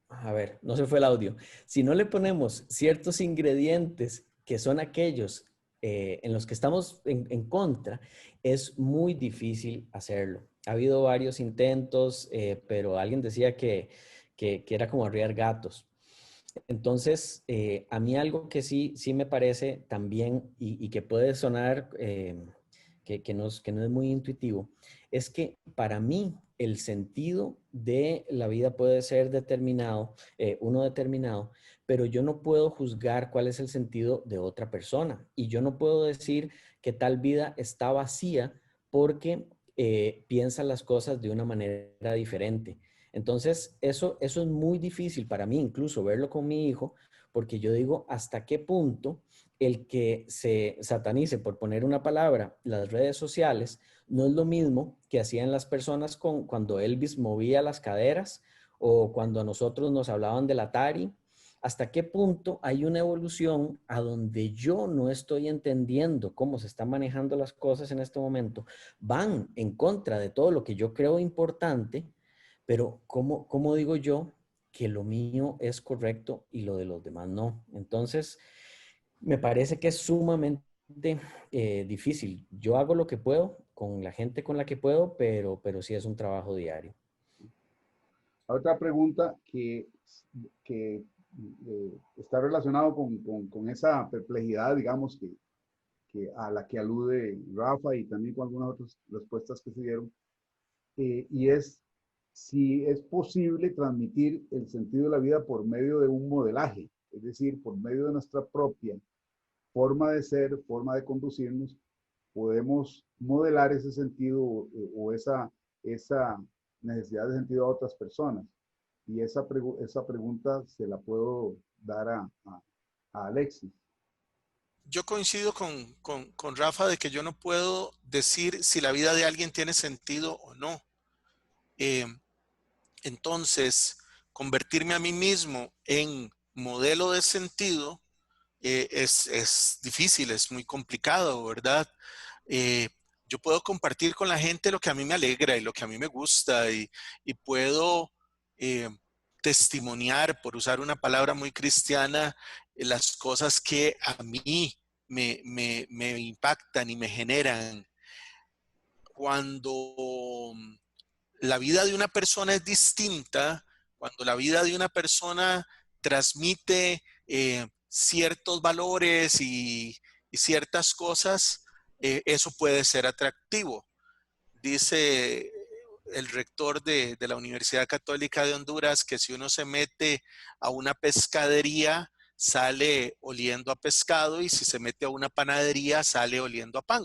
a ver, no se fue el audio. Si no le ponemos ciertos ingredientes que son aquellos en los que estamos en contra, es muy difícil hacerlo. Ha habido varios intentos, pero alguien decía que era como arriar gatos. Entonces, a mí algo que sí me parece también y que puede sonar que no es muy intuitivo, es que para mí el sentido de la vida puede ser determinado, uno determinado, pero yo no puedo juzgar cuál es el sentido de otra persona. Y yo no puedo decir que tal vida está vacía porque piensa las cosas de una manera diferente. Entonces, eso es muy difícil para mí, incluso verlo con mi hijo, porque yo digo, ¿hasta qué punto el que se satanice, por poner una palabra, las redes sociales, no es lo mismo que hacían las personas cuando Elvis movía las caderas o cuando a nosotros nos hablaban del Atari? ¿Hasta qué punto hay una evolución a donde yo no estoy entendiendo cómo se están manejando las cosas en este momento? Van en contra de todo lo que yo creo importante, pero ¿cómo digo yo que lo mío es correcto y lo de los demás no? Entonces, me parece que es sumamente difícil. Yo hago lo que puedo con la gente con la que puedo, pero sí es un trabajo diario. Otra pregunta que está relacionado con esa perplejidad, digamos, que a la que alude Rafa y también con algunas otras respuestas que se dieron, y es si es posible transmitir el sentido de la vida por medio de un modelaje, es decir, por medio de nuestra propia forma de ser, forma de conducirnos, podemos modelar ese sentido o esa necesidad de sentido a otras personas. Y esa pregunta se la puedo dar a Alexis. Yo coincido con Rafa de que yo no puedo decir si la vida de alguien tiene sentido o no. Entonces, convertirme a mí mismo en modelo de sentido es difícil, es muy complicado, ¿verdad? Yo puedo compartir con la gente lo que a mí me alegra y lo que a mí me gusta y puedo testimoniar, por usar una palabra muy cristiana, las cosas que a mí me impactan y me generan. Cuando la vida de una persona es distinta, cuando la vida de una persona transmite ciertos valores y ciertas cosas, eso puede ser atractivo. Dice el rector de la Universidad Católica de Honduras que si uno se mete a una pescadería, sale oliendo a pescado, y si se mete a una panadería, sale oliendo a pan.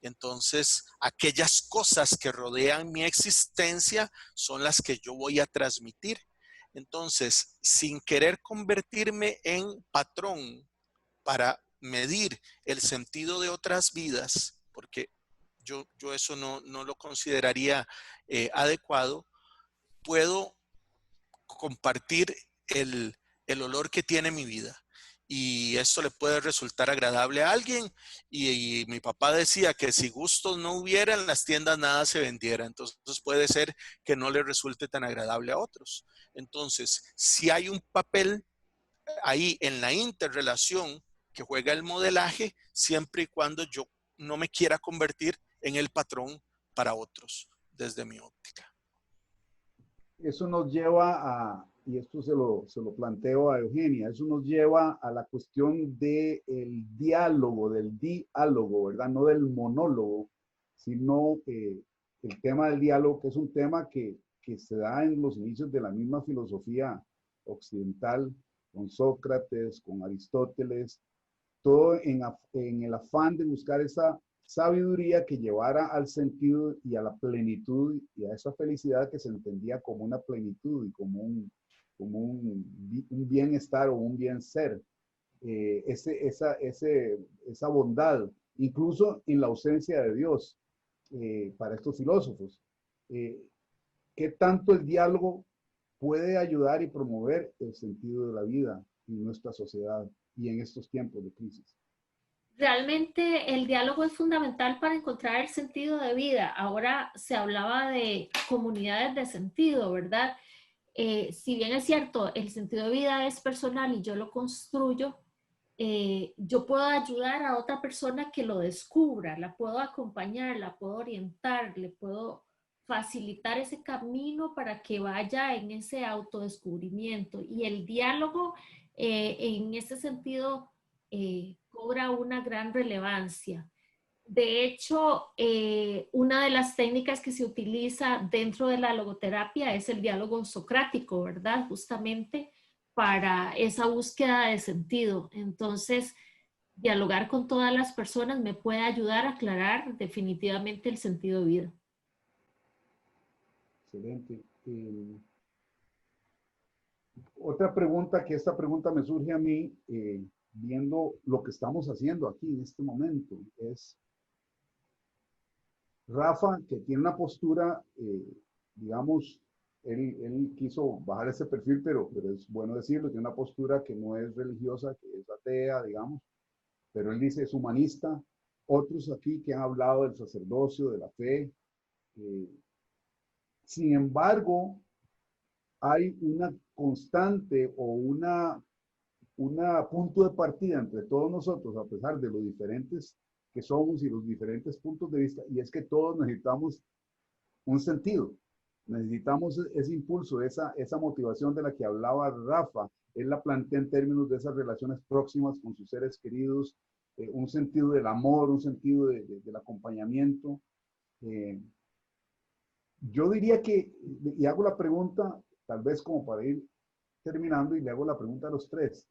Entonces, aquellas cosas que rodean mi existencia son las que yo voy a transmitir. Entonces, sin querer convertirme en patrón para medir el sentido de otras vidas, porque yo eso no lo consideraría adecuado, puedo compartir el olor que tiene mi vida. Y esto le puede resultar agradable a alguien. Y mi papá decía que si gustos no hubiera, en las tiendas nada se vendiera. Entonces puede ser que no le resulte tan agradable a otros. Entonces, si hay un papel ahí en la interrelación que juega el modelaje, siempre y cuando yo no me quiera convertir en el patrón para otros, desde mi óptica. Eso nos lleva a, y esto se lo planteo a Eugenia, eso nos lleva a la cuestión del diálogo, ¿verdad? No del monólogo, sino el tema del diálogo, que es un tema que se da en los inicios de la misma filosofía occidental, con Sócrates, con Aristóteles, todo en el afán de buscar esa sabiduría que llevara al sentido y a la plenitud y a esa felicidad que se entendía como una plenitud y como un bienestar o un bien ser. Esa bondad, incluso en la ausencia de Dios, para estos filósofos. ¿Qué tanto el diálogo puede ayudar y promover el sentido de la vida en nuestra sociedad y en estos tiempos de crisis? Realmente el diálogo es fundamental para encontrar el sentido de vida. Ahora se hablaba de comunidades de sentido, ¿verdad? Si bien es cierto, el sentido de vida es personal y yo lo construyo, yo puedo ayudar a otra persona que lo descubra, la puedo acompañar, la puedo orientar, le puedo facilitar ese camino para que vaya en ese autodescubrimiento. Y el diálogo en ese sentido cobra una gran relevancia. De hecho, una de las técnicas que se utiliza dentro de la logoterapia es el diálogo socrático, ¿verdad? Justamente para esa búsqueda de sentido. Entonces, dialogar con todas las personas me puede ayudar a aclarar definitivamente el sentido de vida. Excelente. Otra pregunta, que esta pregunta me surge a mí, viendo lo que estamos haciendo aquí en este momento, es Rafa, que tiene una postura, digamos, él quiso bajar ese perfil, pero es bueno decirlo, tiene una postura que no es religiosa, que es atea, digamos, pero él dice es humanista. Otros aquí que han hablado del sacerdocio, de la fe. Sin embargo, hay una constante o una punto de partida entre todos nosotros, a pesar de los diferentes que somos y los diferentes puntos de vista, y es que todos necesitamos un sentido, necesitamos ese impulso, esa motivación de la que hablaba Rafa. Él la plantea en términos de esas relaciones próximas con sus seres queridos, un sentido del amor, un sentido del acompañamiento. Yo diría que, y hago la pregunta, tal vez como para ir terminando, y le hago la pregunta a los tres.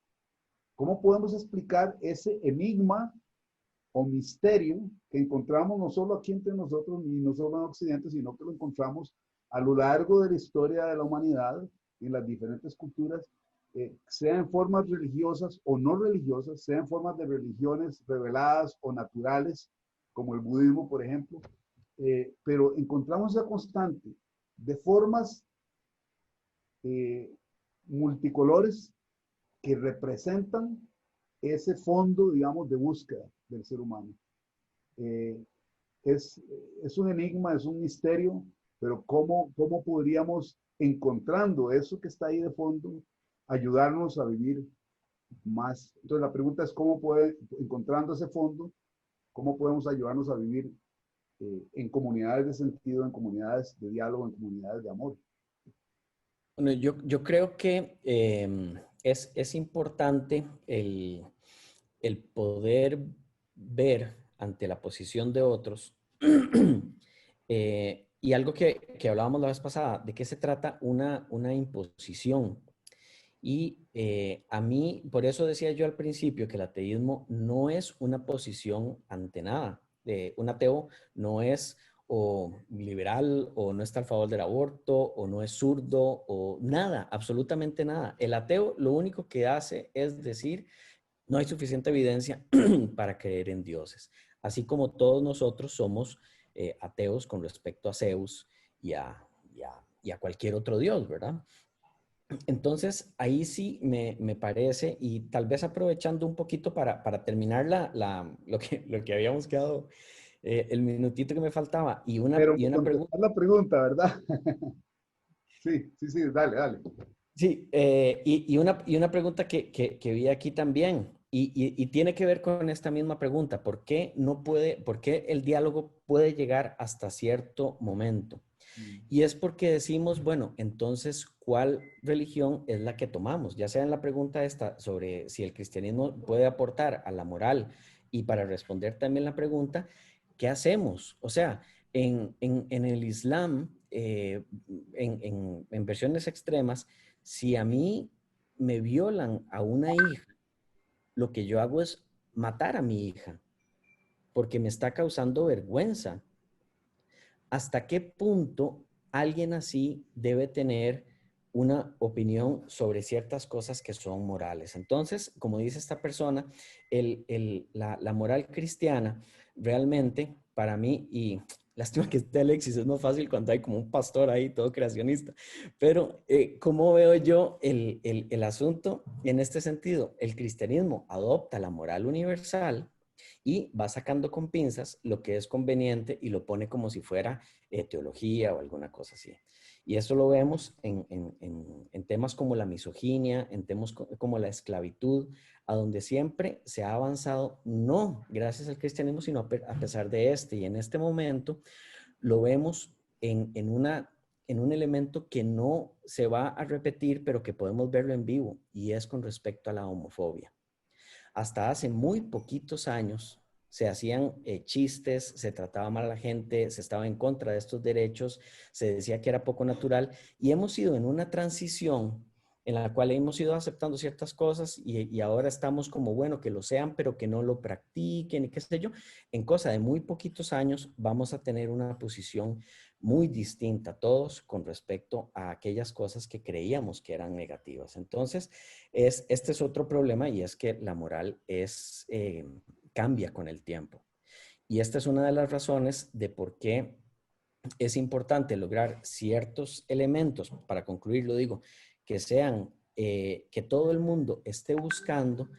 ¿Cómo podemos explicar ese enigma o misterio que encontramos no solo aquí entre nosotros, ni no solo en Occidente, sino que lo encontramos a lo largo de la historia de la humanidad, en las diferentes culturas, sea en formas religiosas o no religiosas, sea en formas de religiones reveladas o naturales, como el budismo, por ejemplo, pero encontramos esa constante de formas multicolores que representan ese fondo, digamos, de búsqueda del ser humano. Es un enigma, es un misterio, pero ¿cómo podríamos, encontrando eso que está ahí de fondo, ayudarnos a vivir más? Entonces la pregunta es encontrando ese fondo, ¿cómo podemos ayudarnos a vivir en comunidades de sentido, en comunidades de diálogo, en comunidades de amor? Bueno, yo creo que es importante el poder ver ante la posición de otros. Y algo que hablábamos la vez pasada, ¿de qué se trata una imposición? Y a mí, por eso decía yo al principio que el ateísmo no es una posición ante nada. Un ateo no es o liberal o no está a favor del aborto o no es zurdo o nada, absolutamente nada. El ateo lo único que hace es decir, no hay suficiente evidencia para creer en dioses. Así como todos nosotros somos ateos con respecto a Zeus y a cualquier otro dios, ¿verdad? Entonces, ahí sí me parece, y tal vez aprovechando un poquito para terminar lo que habíamos quedado, el minutito que me faltaba, y una Pero pregunta. contestar la pregunta, ¿verdad? Sí, dale. Sí, y una pregunta que vi aquí también, y tiene que ver con esta misma pregunta, ¿por qué el diálogo puede llegar hasta cierto momento? Y es porque decimos, bueno, entonces, ¿cuál religión es la que tomamos? Ya sea en la pregunta esta sobre si el cristianismo puede aportar a la moral y para responder también la pregunta, ¿qué hacemos? O sea, en el Islam, en versiones extremas, si a mí me violan a una hija, lo que yo hago es matar a mi hija porque me está causando vergüenza. ¿Hasta qué punto alguien así debe tener una opinión sobre ciertas cosas que son morales? Entonces, como dice esta persona, la moral cristiana realmente para mí, y lástima que esté Alexis, es más fácil cuando hay como un pastor ahí todo creacionista, pero ¿cómo veo yo el asunto en este sentido? El cristianismo adopta la moral universal y va sacando con pinzas lo que es conveniente y lo pone como si fuera teología o alguna cosa así. Y eso lo vemos en temas como la misoginia, en temas como la esclavitud, a donde siempre se ha avanzado, no gracias al cristianismo, sino a pesar de este. Y en este momento lo vemos en un elemento que no se va a repetir, pero que podemos verlo en vivo, y es con respecto a la homofobia. Hasta hace muy poquitos años se hacían chistes, se trataba mal a la gente, se estaba en contra de estos derechos, se decía que era poco natural, y hemos ido en una transición en la cual hemos ido aceptando ciertas cosas y ahora estamos como, bueno, que lo sean, pero que no lo practiquen y qué sé yo. En cosa de muy poquitos años vamos a tener una posición muy distinta todos con respecto a aquellas cosas que creíamos que eran negativas. Entonces, este es otro problema, y es que la moral cambia con el tiempo. Y esta es una de las razones de por qué es importante lograr ciertos elementos, para concluir, lo digo, que sean, que todo el mundo esté buscando,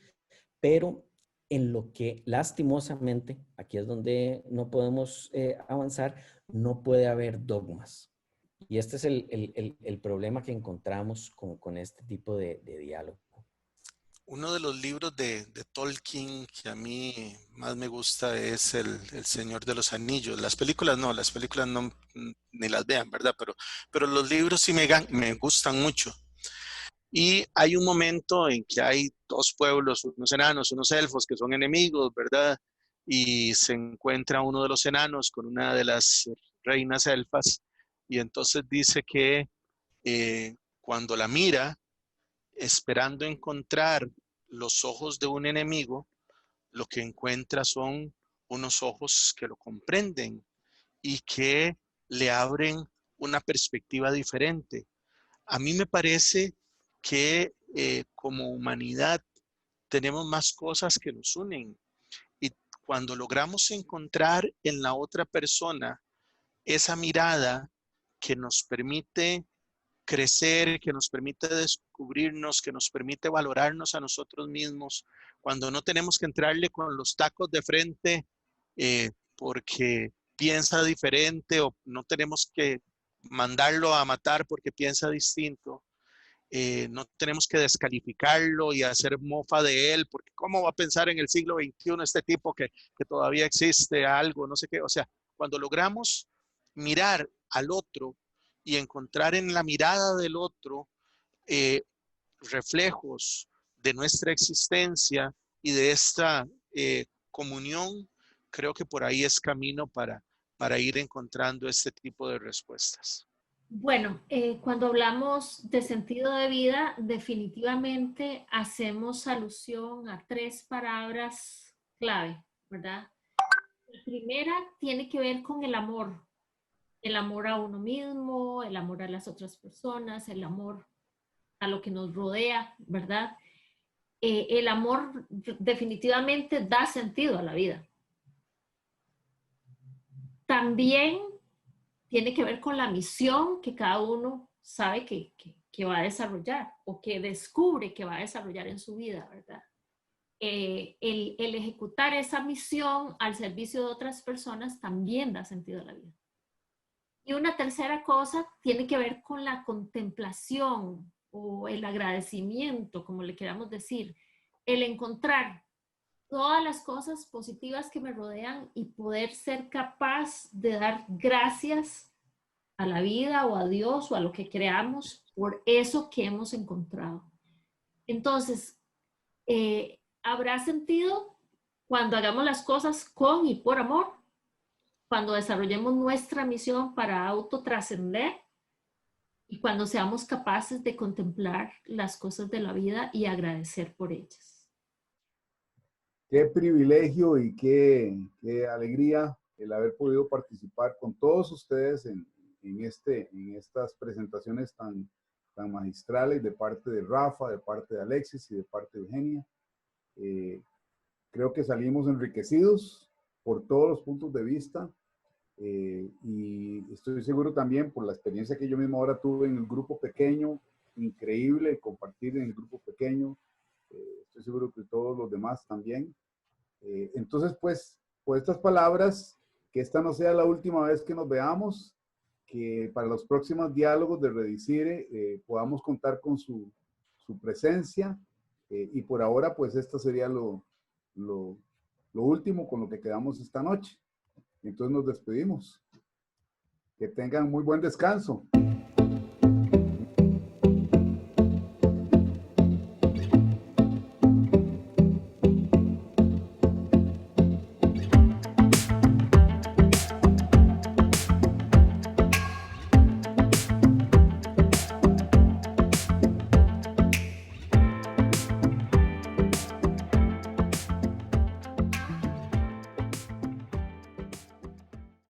pero en lo que lastimosamente, aquí es donde no podemos avanzar, no puede haber dogmas. Y este es el problema que encontramos con este tipo de diálogo. Uno de los libros de Tolkien que a mí más me gusta es el Señor de los Anillos. Las películas no ni las vean, ¿verdad? Pero los libros sí me gustan mucho. Y hay un momento en que hay dos pueblos, unos enanos, unos elfos, que son enemigos, ¿verdad? Y se encuentra uno de los enanos con una de las reinas elfas, y entonces dice que cuando la mira, esperando encontrar los ojos de un enemigo, lo que encuentra son unos ojos que lo comprenden y que le abren una perspectiva diferente. A mí me parece que como humanidad tenemos más cosas que nos unen, y cuando logramos encontrar en la otra persona esa mirada que nos permite crecer, que nos permite descubrirnos, que nos permite valorarnos a nosotros mismos, cuando no tenemos que entrarle con los tacos de frente porque piensa diferente, o no tenemos que mandarlo a matar porque piensa distinto. No tenemos que descalificarlo y hacer mofa de él, porque ¿cómo va a pensar en el siglo XXI este tipo que todavía existe algo, no sé qué? O sea, cuando logramos mirar al otro y encontrar en la mirada del otro reflejos de nuestra existencia y de esta comunión, creo que por ahí es camino para ir encontrando este tipo de respuestas. Bueno, cuando hablamos de sentido de vida, definitivamente hacemos alusión a 3 palabras clave, ¿verdad? La primera tiene que ver con el amor a uno mismo, el amor a las otras personas, el amor a lo que nos rodea, ¿verdad? El amor definitivamente da sentido a la vida. También tiene que ver con la misión que cada uno sabe que va a desarrollar o que descubre que va a desarrollar en su vida, ¿verdad? El ejecutar esa misión al servicio de otras personas también da sentido a la vida. Y una tercera cosa tiene que ver con la contemplación o el agradecimiento, como le queramos decir, el encontrar todas las cosas positivas que me rodean y poder ser capaz de dar gracias a la vida o a Dios o a lo que creamos por eso que hemos encontrado. Entonces, habrá sentido cuando hagamos las cosas con y por amor, cuando desarrollemos nuestra misión para autotrascender y cuando seamos capaces de contemplar las cosas de la vida y agradecer por ellas. Qué privilegio y qué alegría el haber podido participar con todos ustedes en estas presentaciones tan magistrales de parte de Rafa, de parte de Alexis y de parte de Eugenia. Creo que salimos enriquecidos por todos los puntos de vista y estoy seguro también por la experiencia que yo mismo ahora tuve en el grupo pequeño, increíble compartir en el grupo pequeño. Estoy seguro que todos los demás también. Entonces, pues, por estas palabras, que esta no sea la última vez que nos veamos, que para los próximos diálogos de Redicire podamos contar con su presencia y por ahora, pues, esto sería lo último con lo que quedamos esta noche. Entonces nos despedimos. Que tengan muy buen descanso.